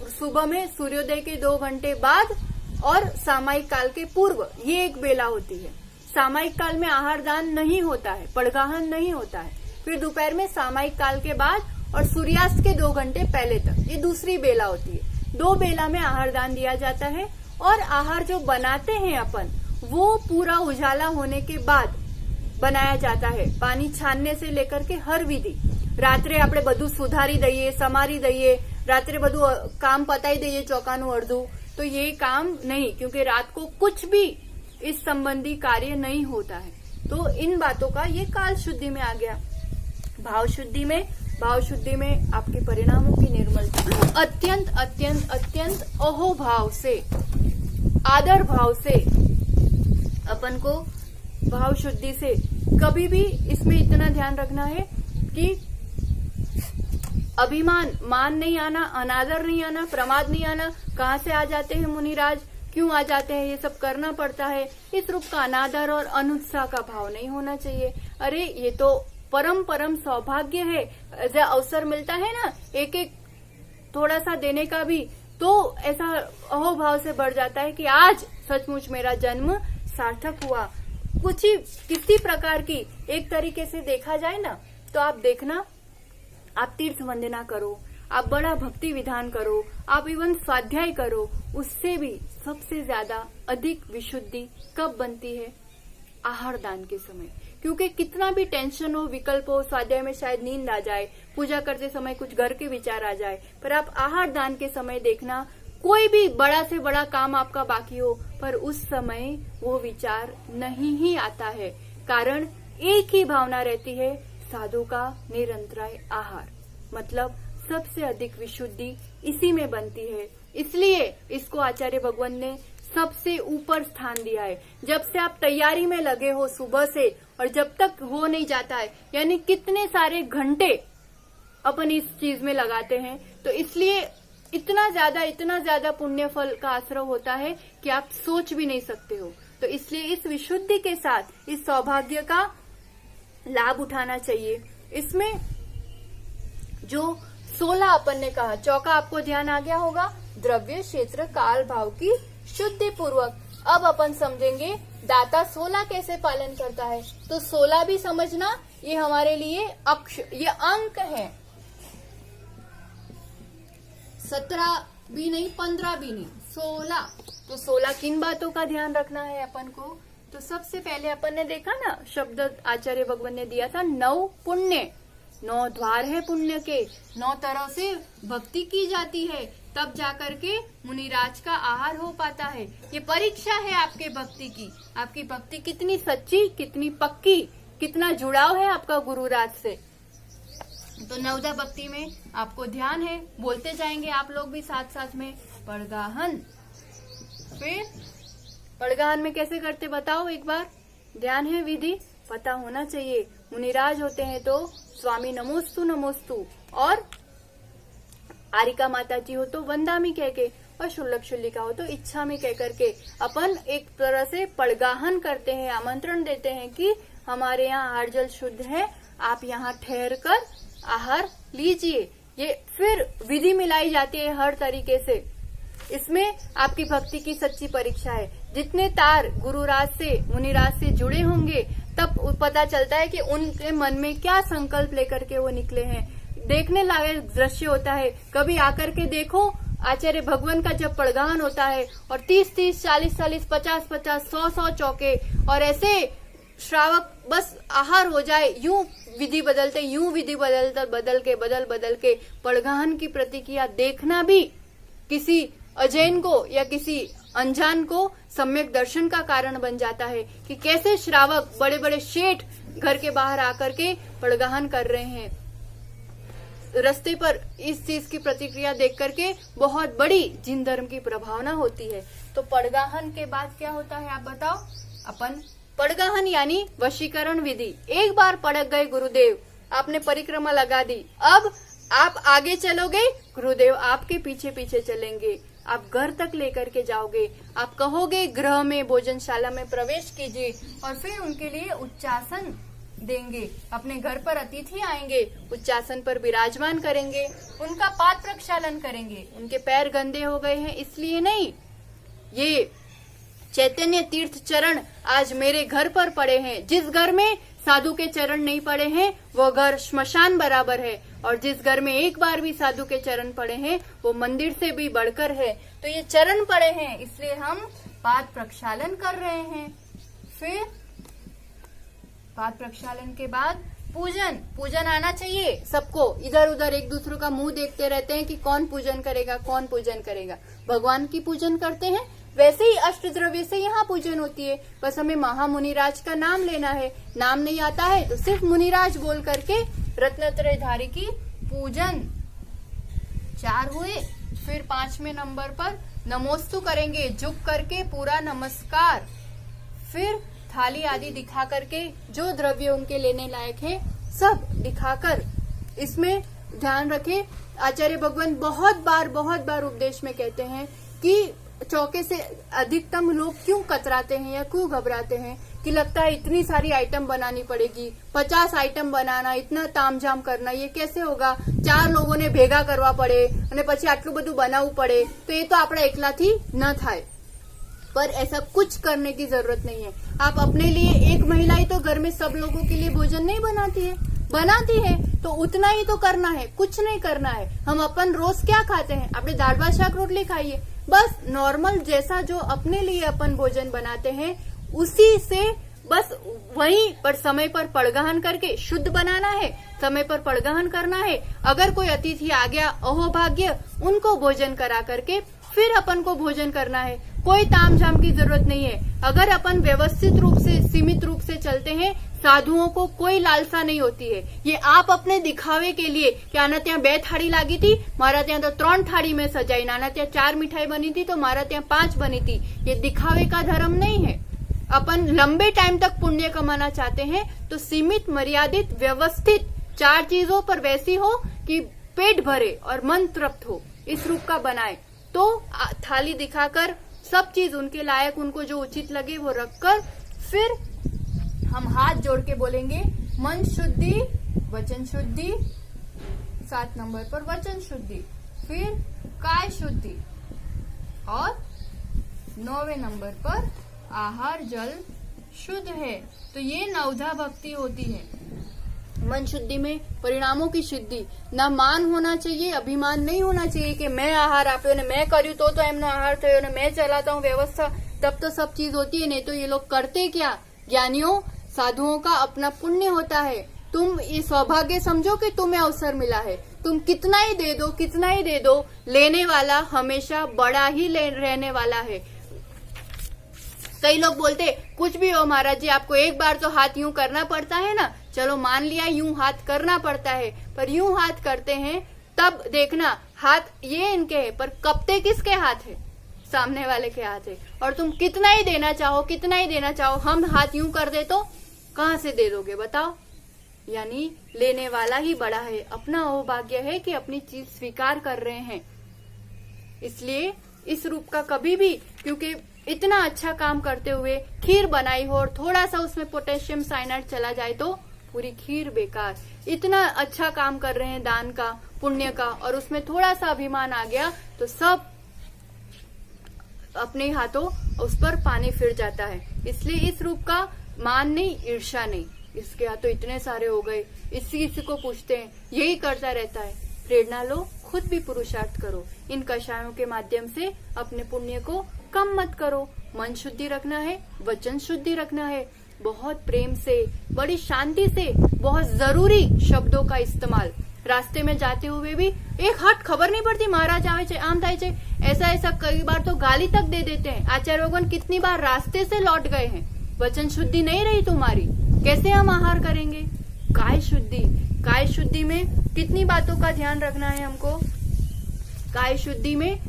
सुबह में सूर्योदय के 2 घंटे बाद और सामायिक काल के पूर्व, ये एक बेला होती है। सामायिक काल में आहार दान नहीं होता है, पड़गाहन नहीं होता है। फिर दोपहर में सामायिक काल के बाद और सूर्यास्त के 2 घंटे पहले तक, ये दूसरी बेला होती है। 2 बेला में आहार दान दिया जाता है और आहार जो बनाते हैं अपन, वो पूरा उजाला होने के बाद बनाया जाता है। पानी छानने से लेकर के हर विधि, रात्रे આપણે બધું સુધારી દઈએ, સમારી દઈએ, रात्रे બધું काम पताई दઈએ चौकाનું अर्धू, तो ये काम नहीं, क्योंकि रात को कुछ भी इस संबंधी कार्य नहीं होता है। तो इन बातों का ये काल शुद्धि में आ गया। भाव शुद्धि में आपके परिणामों की निर्मलता, अत्यंत अत्यंत अत्यंत अहो भाव से, आदर भाव से अपन को भाव शुद्धि से कभी भी इसमें इतना ध्यान रखना है कि अभिमान, मान नहीं आना, अनादर नहीं आना, प्रमाद नहीं आना। कहाँ से आ जाते हैं मुनिराज, क्यों आ जाते हैं, ये सब करना पड़ता है। इस रूप का अनादर और अनुत्साह का भाव नहीं होना चाहिए। अरे ये तो परम सौभाग्य है, जब अवसर मिलता है ना एक एक थोड़ा सा देने का भी, तो ऐसा अहोभाव से बढ़ जाता है कि आज सचमुच मेरा जन्म सार्थक हुआ। कुछ ही किसी प्रकार की एक तरीके से देखा जाए ना, तो आप देखना, आप तीर्थ वंदना करो, आप बड़ा भक्ति विधान करो, आप इवन स्वाध्याय करो, उससे भी सबसे ज्यादा अधिक विशुद्धि कब बनती है, आहार दान के समय। क्योंकि कितना भी टेंशन हो, विकल्प हो, स्वाध्याय में शायद नींद आ जाए, पूजा करते समय कुछ घर के विचार आ जाए, पर आप आहार दान के समय देखना, कोई भी बड़ा से बड़ा काम आपका बाकी हो, पर उस समय वो विचार नहीं ही आता है। कारण एक ही भावना रहती है, साधु का निरंतराय आहार। मतलब सबसे अधिक विशुद्धि इसी में बनती है। इसलिए इसको आचार्य भगवान ने सबसे ऊपर स्थान दिया है। जब से आप तैयारी में लगे हो सुबह से, और जब तक हो नहीं जाता है, यानी कितने सारे घंटे अपन इस चीज में लगाते हैं, तो इसलिए इतना ज्यादा पुण्य फल का आश्रय होता है कि आप सोच भी नहीं सकते हो। तो इसलिए इस विशुद्धि के साथ इस सौभाग्य का लाभ उठाना चाहिए। इसमें जो 16 अपन ने कहा, चौका आपको ध्यान आ गया होगा, द्रव्य क्षेत्र काल भाव की शुद्धि पूर्वक। अब अपन समझेंगे दाता 16 कैसे पालन करता है। तो 16 भी समझना, ये हमारे लिए ये अंक है। 17 भी नहीं, 15 भी नहीं, 16। तो 16 किन बातों का ध्यान रखना है अपन को। तो सबसे पहले अपन ने देखा ना, शब्द आचार्य भगवान ने दिया था 9 पुण्य, 9 द्वार है पुण्य के, 9 तरह से भक्ति की जाती है, तब जाकर के मुनिराज का आहार हो पाता है। ये परीक्षा है आपके भक्ति की, आपकी भक्ति कितनी सच्ची, कितनी पक्की, कितना जुड़ाव है आपका गुरुराज से। तो नवदा भक्ति में आपको ध्यान है, बोलते जाएंगे आप लोग भी साथ साथ में, पड़गाहन। फिर पड़गाहन में कैसे करते बताओ एक बार, ध्यान है, विधि पता होना चाहिए। मुनिराज होते हैं तो स्वामी नमोस्तु नमोस्तु, और आरिका माता जी हो तो वंदामी कह के, और शुल्लक शुल्लिका हो तो इच्छा में कह करके अपन एक तरह से पड़गाहन करते हैं, आमंत्रण देते हैं कि हमारे यहाँ आहार जल शुद्ध है, आप यहाँ ठहर कर आहार लीजिए। ये फिर विधि मिलाई जाती है हर तरीके से। इसमें आपकी भक्ति की सच्ची परीक्षा है। जितने तार गुरुराज से, मुनिराज से जुड़े होंगे, तब पता चलता है कि उनके मन में क्या संकल्प लेकर के वो निकले हैं। देखने लायक दृश्य होता है। कभी आकर के देखो, आचार्य भगवान का जब पड़गाहन होता है और 30-30, 40-40, 50-50, 100-100 चौके, और ऐसे श्रावक बस आहार हो जाए, यूं विधि बदल के पड़गाहन की प्रतिक्रिया देखना भी किसी अजैन को या किसी अनजान को सम्यक दर्शन का कारण बन जाता है कि कैसे श्रावक, बड़े बड़े शेठ घर के बाहर आकर के पड़गाहन कर रहे हैं। रास्ते पर इस चीज की प्रतिक्रिया देख करके बहुत बड़ी जिन धर्म की प्रभावना होती है। तो पड़गाहन के बाद क्या होता है आप बताओ। अपन पड़गाहन यानी वशीकरण विधि। एक बार पड़क गए गुरुदेव, आपने परिक्रमा लगा दी, अब आप आगे चलोगे, गुरुदेव आपके पीछे पीछे चलेंगे, आप घर तक लेकर के जाओगे, आप कहोगे गृह में भोजनशाला में प्रवेश कीजिए और फिर उनके लिए उच्चासन देंगे। अपने घर पर अतिथि आएंगे, उच्चासन पर विराजमान करेंगे, उनका पाद प्रक्षालन करेंगे। उनके पैर गंदे हो गए हैं इसलिए नहीं, ये चैतन्य तीर्थ चरण आज मेरे घर पर पड़े हैं। जिस घर में साधु के चरण नहीं पड़े हैं वो घर श्मशान बराबर है, और जिस घर में एक बार भी साधु के चरण पड़े हैं वो मंदिर से भी बढ़कर है। तो ये चरण पड़े हैं इसलिए हम पाद प्रक्षालन कर रहे हैं। फिर पाद प्रक्षालन के बाद पूजन आना चाहिए सबको। इधर उधर एक दूसरे का मुंह देखते रहते हैं कि कौन पूजन करेगा, कौन पूजन करेगा। भगवान की पूजन करते हैं वैसे ही अष्ट द्रव्य से यहाँ पूजन होती है। बस हमें महामुनिराज का नाम लेना है। नाम नहीं आता है तो सिर्फ मुनिराज बोल करके रत्नत्रयधारी की पूजन 4 हुए। फिर 5वें नंबर पर नमोस्तु करेंगे, झुक करके पूरा नमस्कार। फिर थाली आदि दिखा करके जो द्रव्य उनके लेने लायक है सब दिखाकर, इसमें ध्यान रखें आचार्य भगवान बहुत बार उपदेश में कहते हैं कि चौके से अधिकतम लोग क्यों कतराते हैं या क्यों घबराते हैं कि लगता है इतनी सारी आइटम बनानी पड़ेगी, 50 आइटम बनाना, इतना तामझाम करना, ये कैसे होगा, 4 लोगों ने भेगा करवा पड़े અને પછી આટલું બધું બનાવવું પડે તો એ તો આપણા એકલાથી ન થાય। पर ऐसा कुछ करने की जरूरत नहीं है। आप अपने लिए, एक महिला ही तो घर में सब लोगों के लिए भोजन नहीं बनाती है तो उतना ही तो करना है, कुछ नहीं करना है। हम अपन रोज क्या खाते हैं, अपने दाल भात शाक रोटली खाइए, बस नॉर्मल जैसा जो अपने लिए अपन भोजन बनाते हैं उसी से बस वहीं पर समय पर पड़गहन करके शुद्ध बनाना है, समय पर पड़गहन करना है। अगर कोई अतिथि आ गया अहो भाग्य, उनको भोजन करा करके फिर अपन को भोजन करना है। कोई तामझाम की जरूरत नहीं है। अगर अपन व्यवस्थित रूप से, सीमित रूप से चलते हैं, साधुओं को कोई लालसा नहीं होती है। ये आप अपने दिखावे के लिए कि आना ત્યાં 2 थाड़ी लागी थी, मारा ત્યાં तो 3 थाड़ी में सजाई, नाना ત્યાં 4 मिठाई बनी थी तो मारा ત્યાં 5 बनी थी, ये दिखावे का धर्म नहीं है। अपन लंबे टाइम तक पुण्य कमाना चाहते हैं तो सीमित, मर्यादित, व्यवस्थित 4 चीजों पर वैसी हो कि पेट भरे और मन तृप्त हो, इस रूप का बनाए। तो थाली दिखाकर सब चीज उनके लायक, उनको जो उचित लगे वो रखकर फिर हम हाथ जोड़ के बोलेंगे मन शुद्धि, वचन शुद्धि, 7 नंबर पर वचन शुद्धि, फिर काय शुद्धि और 9वें नंबर पर आहार जल शुद्ध है। तो ये नवधा भक्ति होती है। मन शुद्धि में परिणामों की शुद्धि, ना मान होना चाहिए, अभिमान नहीं होना चाहिए कि मैं आहार आप्यो ने मैं कर्યું तो एमनो आहार थयो ने मैं चलाता हूँ व्यवस्था, तब तो सब चीज होती है। नहीं तो ये लोग करते क्या, ज्ञानियों साधुओं का अपना पुण्य होता है। तुम ये सौभाग्य समझो कि तुम्हें अवसर मिला है, तुम कितना ही दे दो, लेने वाला हमेशा बड़ा ही रहने वाला है। कई लोग बोलते कुछ भी हो महाराज जी, आपको एक बार तो हाथ यूं करना पड़ता है ना, चलो मान लिया यूं हाथ करना पड़ता है, पर यूं हाथ करते हैं तब देखना हाथ ये इनके है पर कपते किसके हाथ है, सामने वाले के हाथ है। और तुम कितना ही देना चाहो, हम हाथ यूं कर दे तो कहाँ से दे दोगे बताओ। यानी लेने वाला ही बड़ा है। अपना अहोभाग्य है कि अपनी चीज स्वीकार कर रहे हैं। इसलिए इस रूप का कभी भी, क्योंकि इतना अच्छा काम करते हुए खीर बनाई हो और थोड़ा सा उसमें पोटेशियम साइनाइड चला जाए तो पूरी खीर बेकार। इतना अच्छा काम कर रहे हैं दान का, पुण्य का, और उसमें थोड़ा सा अभिमान आ गया तो सब अपने हाथों उस पर पानी फिर जाता है। इसलिए इस रूप का मान नहीं, ईर्ष्या नहीं। इसके हाथ तो इतने सारे हो गए, इसी को पूछते हैं, यही करता रहता है। प्रेरणा लो, खुद भी पुरुषार्थ करो। इन कषायों के माध्यम से अपने पुण्य को कम मत करो। मन शुद्धि रखना है, वचन शुद्धि रखना है, बहुत प्रेम से, बड़ी शांति से, बहुत जरूरी शब्दों का इस्तेमाल। रास्ते में जाते हुए भी एक हाथ खबर नहीं पड़ती, महाराज आवे छे, आम थाय छे, ऐसा कई बार तो गाली तक दे देते हैं। आचार्य भगवान कितनी बार रास्ते से लौट गए हैं। वचन शुद्धि नहीं रही तुम्हारी, कैसे हम आहार करेंगे। काय शुद्धि में कितनी बातों का ध्यान रखना है हमको। काय शुद्धि में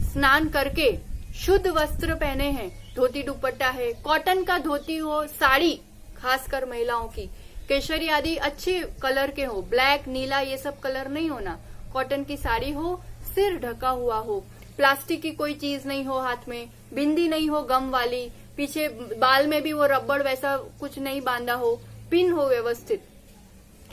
स्नान करके शुद्ध वस्त्र पहने हैं, धोती दुपट्टा है, कॉटन का धोती हो, साड़ी, खासकर महिलाओं की, केसरी आदि अच्छे कलर के हो, ब्लैक नीला ये सब कलर नहीं होना। कॉटन की साड़ी हो, सिर ढका हुआ हो, प्लास्टिक की कोई चीज नहीं हो हाथ में, बिंदी नहीं हो गम वाली, पीछे बाल में भी वो रबड़ वैसा कुछ नहीं बांधा हो, पिन हो व्यवस्थित।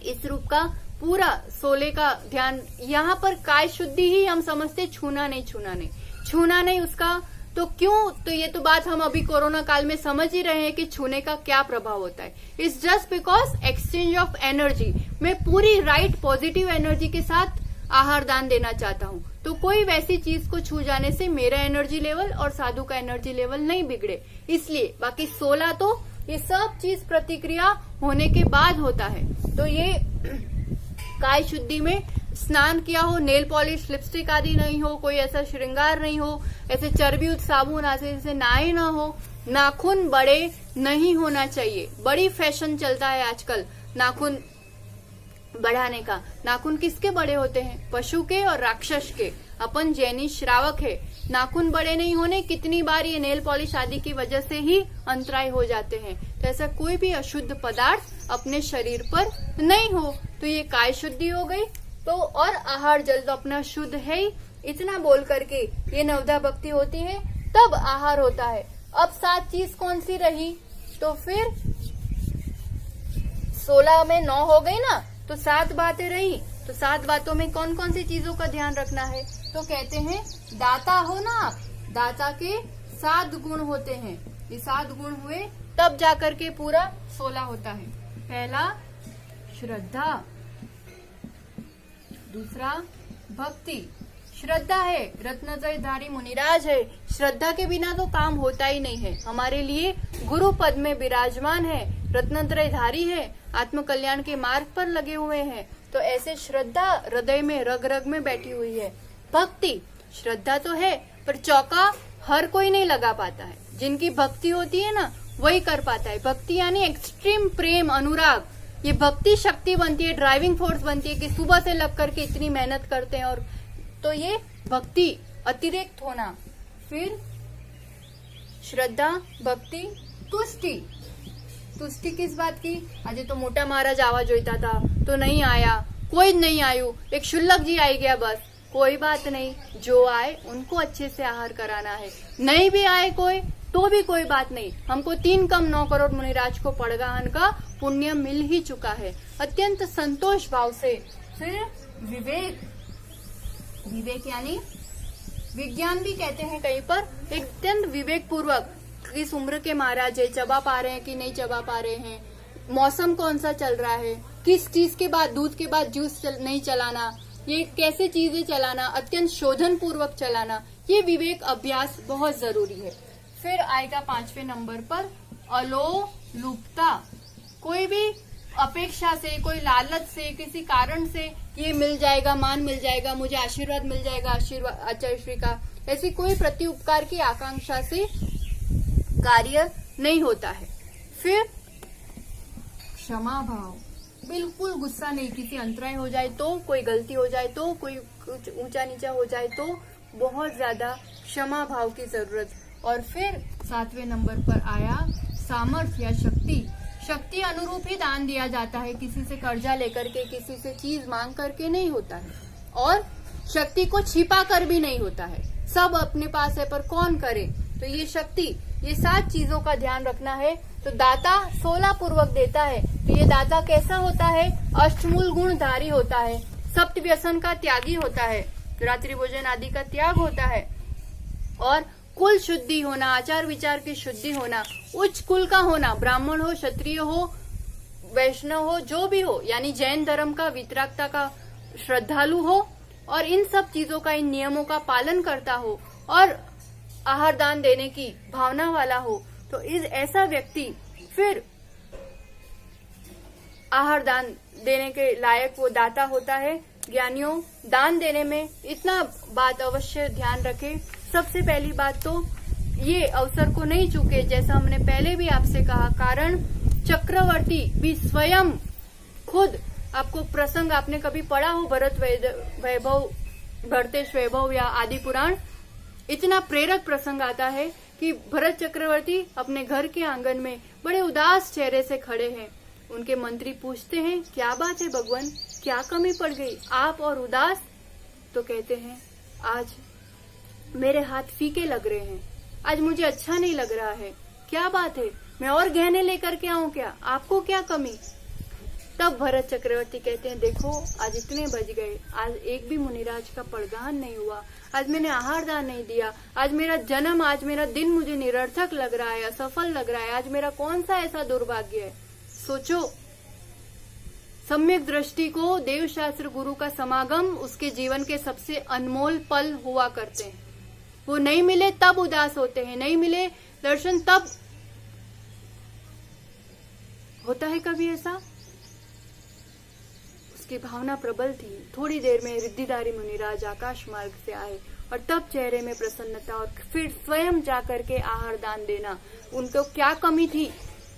इस रूप का पूरा 16 का ध्यान। यहाँ पर काय शुद्धि ही हम समझते, छूना नहीं उसका तो क्यों, तो ये तो बात हम अभी कोरोना काल में समझ ही रहे हैं कि छूने का क्या प्रभाव होता है। It's just because exchange of energy. मैं पूरी राइट पॉजिटिव एनर्जी के साथ आहार दान देना चाहता हूँ, तो कोई वैसी चीज को छू जाने से मेरा एनर्जी लेवल और साधु का एनर्जी लेवल नहीं बिगड़े, इसलिए। बाकी 16 तो ये सब चीज प्रतिक्रिया होने के बाद होता है। तो ये काय शुद्धि में स्नान किया हो, नेल पॉलिश लिपस्टिक आदि नहीं हो, कोई ऐसा श्रृंगार नहीं हो, ऐसे चर्बी साबुन आदि से नहाए ना हो, नाखून बड़े नहीं होना चाहिए। बड़ी फैशन चलता है आजकल नाखून बढ़ाने का। नाखून किसके बड़े होते हैं? पशु के और राक्षस के। अपन जैनी श्रावक है, नाखून बड़े नहीं होने, कितनी बार ये नेल पॉलिश आदि की वजह से ही अंतराय हो जाते हैं। तो ऐसा कोई भी अशुद्ध पदार्थ अपने शरीर पर नहीं हो। तो ये काय शुद्धि हो गई। तो और आहार जल तो अपना शुद्ध है ही। इतना बोल करके ये नवधा भक्ति होती है, तब आहार होता है। अब 7 चीज कौन सी रही? तो फिर 16 में 9 हो गई ना, तो 7 बातें रही। तो 7 बातों में कौन कौन सी चीजों का ध्यान रखना है? तो कहते हैं दाता हो ना आप, दाता के 7 गुण होते हैं। ये 7 गुण हुए तब जाकर के पूरा 16 होता है। पहला श्रद्धा, दूसरा भक्ति। श्रद्धा है, रत्नजयधारी मुनिराज है, श्रद्धा के बिना तो काम होता ही नहीं है। हमारे लिए गुरु पद में विराजमान है, रत्नत्रयधारी है, आत्म कल्याण के मार्ग पर लगे हुए हैं। तो ऐसे श्रद्धा हृदय में रग रग में बैठी हुई है। भक्ति, श्रद्धा तो है पर चौका हर कोई नहीं लगा पाता है। जिनकी भक्ति होती है ना, वही कर पाता है। भक्ति यानी एक्सट्रीम प्रेम, अनुराग। ये भक्ति शक्ति बनती है, ड्राइविंग फोर्स बनती है कि सुबह से लग करके इतनी मेहनत करते हैं। और तो ये भक्ति अतिरिक्त होना। फिर श्रद्धा, भक्ति, तुष्टि। तुष्टि किस बात की? आज तो मोटा महाराज आवाज जोईता था तो नहीं आया, कोई नहीं आयु, एक शुल्लक जी आई गया, बस कोई बात नहीं। जो आए उनको अच्छे से आहार कराना है। नहीं भी आए कोई तो भी कोई बात नहीं। हमको 3 कम 9 करोड़ मुनिराज को पड़गाहन का पुण्य मिल ही चुका है। अत्यंत संतोष भाव से। फिर विवेक, विवेक यानी विज्ञान भी कहते हैं कहीं पर। अत्यंत विवेक पूर्वक किस उम्र के महाराज है, चबा पा रहे हैं कि नहीं चबा पा रहे हैं, मौसम कौन सा चल रहा है, किस चीज के बाद, दूध के बाद जूस नहीं चलाना, ये कैसे चीजें चलाना, अत्यंत शोधन पूर्वक चलाना, ये विवेक अभ्यास बहुत जरूरी है। फिर आएगा 5वें नंबर पर अलोलुपता। कोई भी अपेक्षा से, कोई लालच से, किसी कारण से ये मिल जाएगा, मान मिल जाएगा, मुझे आशीर्वाद मिल जाएगा आशीर्वाद आचार्य श्री का, ऐसी कोई प्रति उपकार की आकांक्षा से कार्य नहीं होता है। फिर क्षमा भाव, बिल्कुल गुस्सा नहीं। किसी अंतराय हो जाए तो, कोई गलती हो जाए तो, कोई कुछ ऊंचा नीचा हो जाए तो बहुत ज्यादा क्षमा भाव की जरूरत। और फिर 7वें नंबर पर आया सामर्थ्य या शक्ति। शक्ति अनुरूप ही दान दिया जाता है, किसी से कर्जा लेकर के, किसी से चीज मांग करके नहीं होता है। और शक्ति को छिपा कर भी नहीं होता है, सब अपने पास है पर कौन करे। तो ये शक्ति, ये 7 चीजों का ध्यान रखना है। तो दाता 16 पूर्वक देता है। तो ये दाता कैसा होता है? अष्टमूल गुणधारी होता है, सप्त व्यसन का त्यागी होता है, रात्रि भोजन आदि का त्याग होता है, और कुल शुद्धि होना, आचार विचार की शुद्धि होना, उच्च कुल का होना, ब्राह्मण हो, क्षत्रिय हो, वैष्णव हो, जो भी हो, यानी जैन धर्म का, वितरागता का श्रद्धालु हो, और इन सब चीजों का, इन नियमों का पालन करता हो, और आहार दान देने की भावना वाला हो। तो इस ऐसा व्यक्ति फिर आहार दान देने के लायक वो दाता होता है। ज्ञानियों, दान देने में इतना बात अवश्य ध्यान रखें। सबसे पहली बात तो ये अवसर को नहीं चूके, जैसा हमने पहले भी आपसे कहा। कारण चक्रवर्ती भी स्वयं खुद, आपको प्रसंग आपने कभी पढ़ा हो, भरत वैभव, भरतेश वैभव या आदि पुराण, इतना प्रेरक प्रसंग आता है कि भरत चक्रवर्ती अपने घर के आंगन में बड़े उदास चेहरे से खड़े हैं। उनके मंत्री पूछते हैं, क्या बात है भगवान, क्या कमी पड़ गई, आप और उदास? तो कहते हैं, आज मेरे हाथ फीके लग रहे हैं, आज मुझे अच्छा नहीं लग रहा है, क्या बात है, मैं और गहने लेकर के आऊं क्या, आपको क्या कमी? तब भरत चक्रवर्ती कहते हैं, देखो आज इतने बज गए, आज एक भी मुनिराज का पड़गान नहीं हुआ, आज मैंने आहार दान नहीं दिया, आज मेरा जन्म, आज मेरा दिन मुझे निरर्थक लग रहा है, असफल लग रहा है, आज मेरा कौन सा ऐसा दुर्भाग्य है? सोचो, सम्यक दृष्टि को देवशास्त्र गुरु का समागम उसके जीवन के सबसे अनमोल पल हुआ करते हैं। वो नहीं मिले तब उदास होते हैं, नहीं मिले दर्शन तब होता है कभी ऐसा? उसकी भावना प्रबल थी। थोड़ी देर में रिद्धिधारी मुनिराज आकाश मार्ग से आए और तब चेहरे में प्रसन्नता और फिर स्वयं जाकर के आहार दान देना। उनको क्या कमी थी?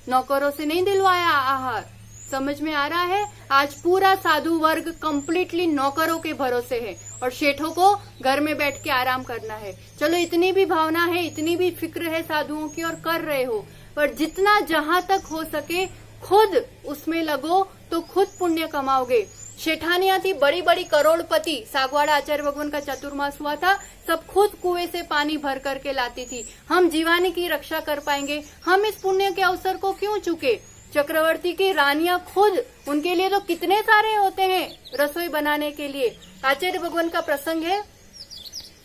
नौकरों से नहीं दिलवाया आहार। समझ में आ रहा है? आज पूरा साधु वर्ग कंप्लीटली नौकरों के भरोसे है और शेठों को घर में बैठ के आराम करना है। चलो इतनी भी भावना है, इतनी भी फिक्र है साधुओं की और कर रहे हो, पर जितना जहां तक हो सके खुद उसमें लगो तो खुद पुण्य कमाओगे। शेठानियां थी बड़ी बड़ी करोड़पति, सागवाड़ा आचार्य भगवान का चतुर्मास हुआ था, सब खुद कुएं से पानी भर करके लाती थी। हम जीवानी की रक्षा कर पाएंगे, हम इस पुण्य के अवसर को क्यों चुके? चक्रवर्ती की रानियां खुद, उनके लिए तो कितने सारे होते हैं रसोई बनाने के लिए। आचार्य भगवान का प्रसंग है,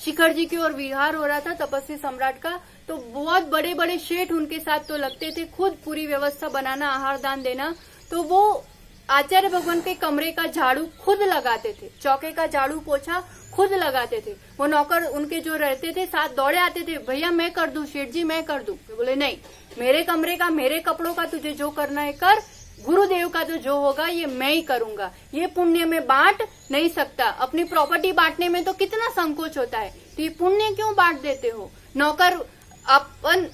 शिखर जी की ओर विहार हो रहा था तपस्वी सम्राट का, तो बहुत बड़े बड़े शेठ उनके साथ तो लगते थे, खुद पूरी व्यवस्था बनाना, आहार दान देना। तो वो आचार्य भगवान के कमरे का झाड़ू खुद लगाते थे, चौके का झाड़ू पोछा खुद लगाते थे। वो नौकर उनके जो रहते थे साथ दौड़े आते थे, भैया मैं कर दूं, शेठ जी मैं कर दूं। बोले नहीं, मेरे कमरे का, मेरे कपड़ों का तुझे जो करना है कर, गुरुदेव का तो जो होगा ये मैं ही करूंगा। ये पुण्य में बांट नहीं सकता। अपनी प्रॉपर्टी बांटने में तो कितना संकोच होता है, तो ये पुण्य क्यों बांट देते हो? नौकर अपन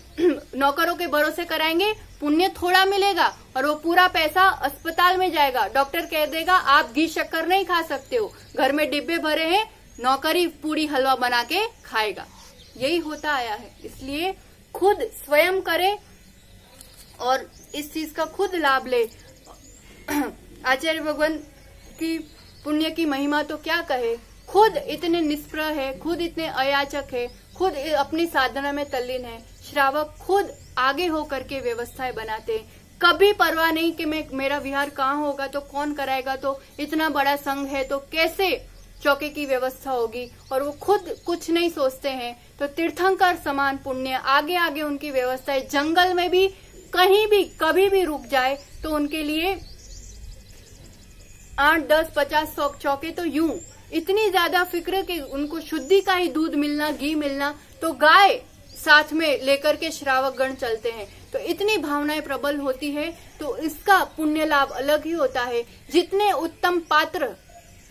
नौकरों के भरोसे कराएंगे, पुण्य थोड़ा मिलेगा और वो पूरा पैसा अस्पताल में जाएगा। डॉक्टर कह देगा आप घी शक्कर नहीं खा सकते हो, घर में डिब्बे भरे हैं, नौकरी पूरी हलवा बना के खाएगा। यही होता आया है। इसलिए खुद स्वयं करे और इस चीज का खुद लाभ ले। आचार्य भगवान की पुण्य की महिमा तो क्या कहे, खुद इतने निष्प्रह है, खुद इतने अयाचक है, खुद अपनी साधना में तल्लीन है। श्रावक खुद आगे होकर के व्यवस्थाएं बनाते, कभी परवाह नहीं कि मेरा विहार कहाँ होगा, तो कौन कराएगा, तो इतना बड़ा संघ है तो कैसे चौके की व्यवस्था होगी, और वो खुद कुछ नहीं सोचते हैं। तो तीर्थंकर समान पुण्य, आगे आगे उनकी व्यवस्थाएं, जंगल में भी कहीं भी कभी भी रुक जाए तो उनके लिए 8, 10, 50, 100 चौके तो यूं इतनी ज्यादा फिक्र कि उनको शुद्धि का ही दूध मिलना, घी मिलना, तो गाय साथ में लेकर के श्रावक गण चलते हैं। तो इतनी भावनाएं प्रबल होती है, तो इसका पुण्य लाभ अलग ही होता है। जितने उत्तम पात्र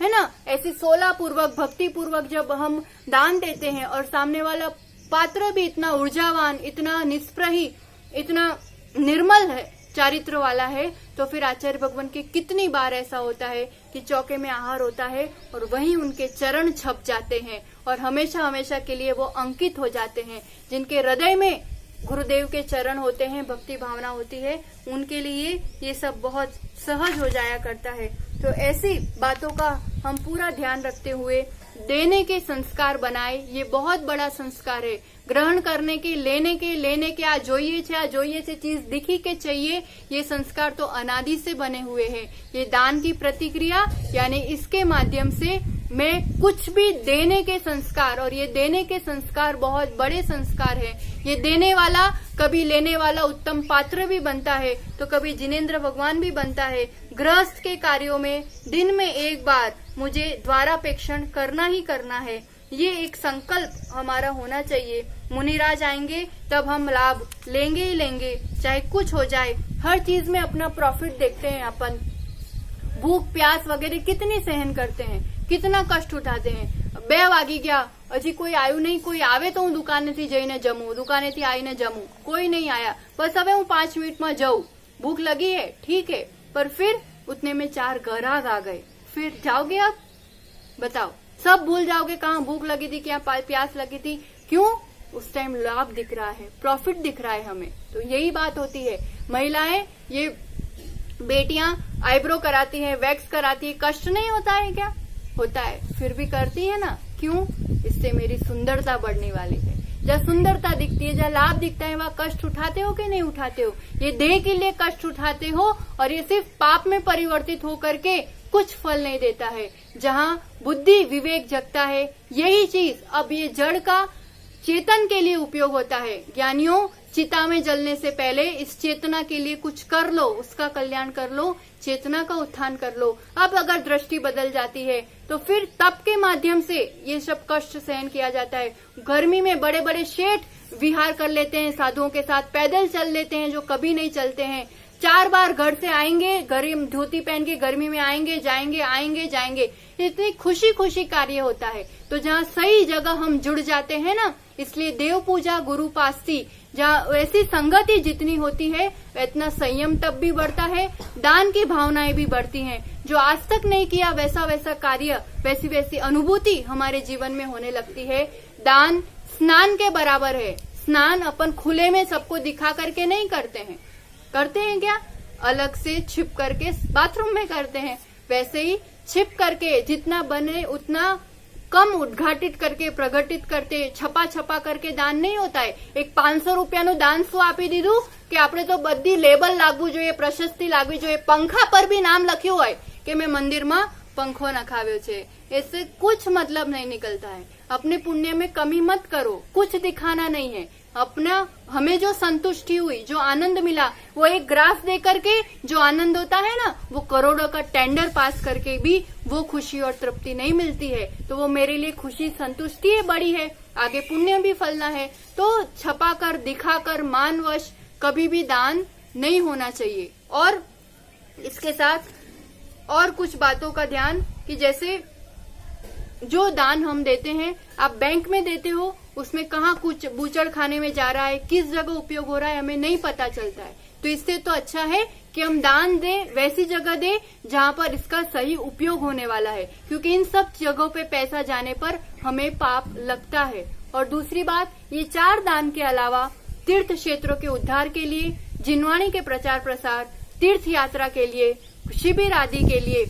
है ना, ऐसे 16 पूर्वक, भक्ति पूर्वक जब हम दान देते हैं और सामने वाला पात्र भी इतना ऊर्जावान, इतना निष्प्रही, इतना निर्मल है, चारित्र वाला है, तो फिर आचार्य भगवान के कितनी बार ऐसा होता है कि चौके में आहार होता है और वहीं उनके चरण छप जाते हैं और हमेशा हमेशा के लिए वो अंकित हो जाते हैं। जिनके हृदय में गुरुदेव के चरण होते हैं, भक्ति भावना होती है, उनके लिए ये सब बहुत सहज हो जाया करता है। तो ऐसी बातों का हम पूरा ध्यान रखते हुए देने के संस्कार बनाए। ये बहुत बड़ा संस्कार है। ग्रहण करने के, लेने के आ जोइए से चीज दिखी के चाहिए, ये संस्कार तो अनादि से बने हुए हैं। ये दान की प्रतिक्रिया, यानी इसके माध्यम से मैं कुछ भी देने के संस्कार, और ये देने के संस्कार बहुत बड़े संस्कार है। ये देने वाला कभी लेने वाला उत्तम पात्र भी बनता है, तो कभी जिनेंद्र भगवान भी बनता है। गृहस्थ के कार्यों में दिन में एक बार मुझे द्वारापेक्षण करना ही करना है, ये एक संकल्प हमारा होना चाहिए। मुनिराज आएंगे तब हम लाभ लेंगे ही लेंगे, चाहे कुछ हो जाए। हर चीज में अपना प्रॉफिट देखते हैं अपन। भूख प्यास वगैरह कितनी सहन करते हैं, कितना कष्ट उठाते हैं। 2 वागी गया, हजी कोई आयु नहीं, कोई आवे तो हूँ दुकाने थी जईने जमू, दुकाने थी आईने जमू, कोई नहीं आया, बस હવે હું 5 मिनट में जाऊं। भूख लगी है, ठीक है, पर फिर उतने में 4 ग्राहक आ गए, फिर जाओगे आप? बताओ, सब भूल जाओगे कहाँ भूख लगी थी, क्या प्यास लगी थी, क्यों? उस टाइम लाभ दिख रहा है, प्रॉफिट दिख रहा है हमें। तो यही बात होती है। महिलाएं ये बेटियां आईब्रो कराती हैं, वैक्स कराती है, कष्ट नहीं होता है क्या? होता है, फिर भी करती है ना। क्यों? इससे मेरी सुंदरता बढ़ने वाली है। जहाँ सुंदरता दिखती है, जहाँ लाभ दिखता है, वहाँ कष्ट उठाते हो कि नहीं उठाते हो? ये देह के लिए कष्ट उठाते हो और ये सिर्फ पाप में परिवर्तित होकर के कुछ फल नहीं देता है। जहाँ बुद्धि विवेक जगता है, यही चीज अब ये जड़ का चेतन के लिए उपयोग होता है। ज्ञानियों, चिता में जलने से पहले इस चेतना के लिए कुछ कर लो, उसका कल्याण कर लो, चेतना का उत्थान कर लो। अब अगर दृष्टि बदल जाती है तो फिर तप के माध्यम से ये सब कष्ट सहन किया जाता है। गर्मी में बड़े बड़े शेठ विहार कर लेते हैं, साधुओं के साथ पैदल चल लेते हैं जो कभी नहीं चलते हैं। 4 बार घर से आएंगे, गर्म धोती पहन के गर्मी में आएंगे जाएंगे आएंगे जाएंगे, इतनी खुशी खुशी कार्य होता है। तो जहाँ सही जगह हम जुड़ जाते हैं ना, इसलिए देव पूजा गुरु पास्ती, जहाँ वैसी संगति जितनी होती है इतना संयम तब भी बढ़ता है, दान की भावनाएं भी बढ़ती हैं। जो आज तक नहीं किया वैसा वैसा कार्य, वैसी वैसी अनुभूति हमारे जीवन में होने लगती है। दान स्नान के बराबर है। स्नान अपन खुले में सबको दिखा करके नहीं करते हैं, करते हैं क्या? अलग से छिप करके बाथरूम में करते हैं। वैसे ही छिप करके जितना बने उतना कम उद्घाटित करके प्रगटित करते, छपा छपा करके दान नहीं होता है। एक 500 રૂપિયાનું દાન શું આપી દીધું કે આપણે તો બધી લેબલ લાગવું જોઈએ, પ્રશસ્તિ લાગવી જોઈએ, પંખા પર भी નામ લખ્યું હોય કે मैं મંદિરમાં पंखो नखाव्यो छे। इससे कुछ मतलब नहीं निकलता है। अपने पुण्य में कमी मत करो, कुछ दिखाना नहीं है। अपना हमें जो संतुष्टि हुई, जो आनंद मिला, वो एक ग्राफ दे करके जो आनंद होता है ना, वो करोड़ों का टेंडर पास करके भी वो खुशी और तृप्ति नहीं मिलती है। तो वो मेरे लिए खुशी संतुष्टि है बड़ी है, आगे पुण्य भी फलना है। तो छपाकर दिखाकर मानवश कभी भी दान नहीं होना चाहिए। और इसके साथ और कुछ बातों का ध्यान कि जैसे जो दान हम देते हैं, आप बैंक में देते हो, उसमें कहाँ कुछ बूचड़ खाने में जा रहा है, किस जगह उपयोग हो रहा है, हमें नहीं पता चलता है। तो इससे तो अच्छा है कि हम दान दें, वैसी जगह दें जहाँ पर इसका सही उपयोग होने वाला है, क्योंकि इन सब जगहों पे पैसा जाने पर हमें पाप लगता है। और दूसरी बात, ये 4 दान के अलावा तीर्थ क्षेत्रों के उद्धार के लिए, जिनवाणी के प्रचार प्रसार, तीर्थ यात्रा के लिए, शिविर आदि के लिए,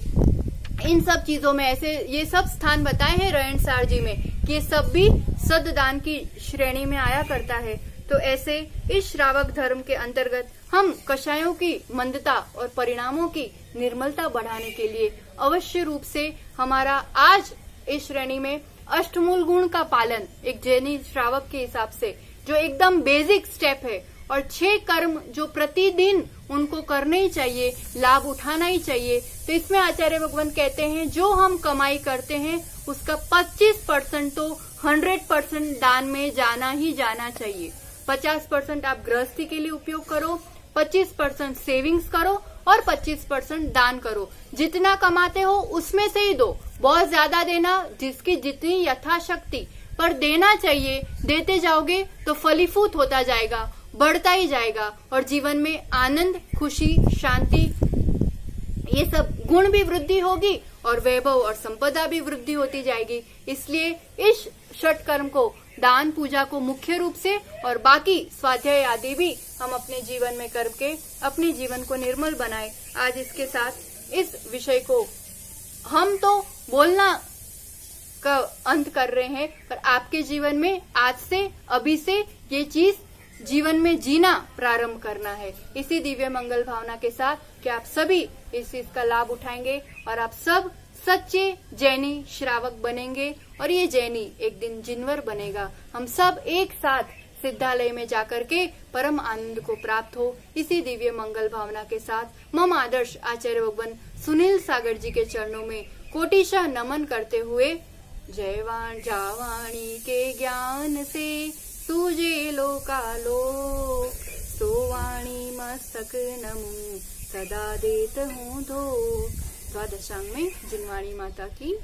इन सब चीजों में ऐसे ये सब स्थान बताए हैं रहनसार जी में कि ये सब भी सद्दान की श्रेणी में आया करता है। तो ऐसे इस श्रावक धर्म के अंतर्गत हम कषायों की मंदता और परिणामों की निर्मलता बढ़ाने के लिए अवश्य रूप से हमारा आज इस श्रेणी में अष्टमूल गुण का पालन, एक जैनी श्रावक के हिसाब से जो एकदम बेसिक स्टेप है, और 6 कर्म जो प्रतिदिन उनको करने ही चाहिए, लाभ उठाना ही चाहिए। तो इसमें आचार्य भगवान कहते हैं जो हम कमाई करते हैं उसका 25% तो 100% दान में जाना ही जाना चाहिए। 50% आप गृहस्थी के लिए उपयोग करो, 25% सेविंग्स करो और 25% दान करो। जितना कमाते हो उसमें से ही दो, बहुत ज्यादा देना, जिसकी जितनी यथाशक्ति पर देना चाहिए। देते जाओगे तो फलीभूत होता जाएगा, बढ़ता ही जाएगा, और जीवन में आनंद, खुशी, शांति, ये सब गुण भी वृद्धि होगी और वैभव और संपदा भी वृद्धि होती जाएगी। इसलिए इस षट कर्म को, दान पूजा को मुख्य रूप से, और बाकी स्वाध्याय आदि भी हम अपने जीवन में करके अपने जीवन को निर्मल बनाए। आज इसके साथ इस विषय को हम तो बोलना का अंत कर रहे हैं, पर आपके जीवन में आज से, अभी से ये चीज जीवन में जीना प्रारंभ करना है। इसी दिव्य मंगल भावना के साथ कि आप सभी इस चीज का लाभ उठाएंगे और आप सब सच्चे जैनी श्रावक बनेंगे, और ये जैनी एक दिन जिनवर बनेगा। हम सब एक साथ सिद्धालय में जाकर के परम आनंद को प्राप्त हो। इसी दिव्य मंगल भावना के साथ मम आदर्श आचार्य भगवान सुनील सागर जी के चरणों में कोटिशः नमन करते हुए, जयवाण जावाणी के ज्ञान से सूजे लोकालोक, सोवाणी मस्तक नमो सदा देत हूँ धो। द्वादशांग में जिनवाणी माता की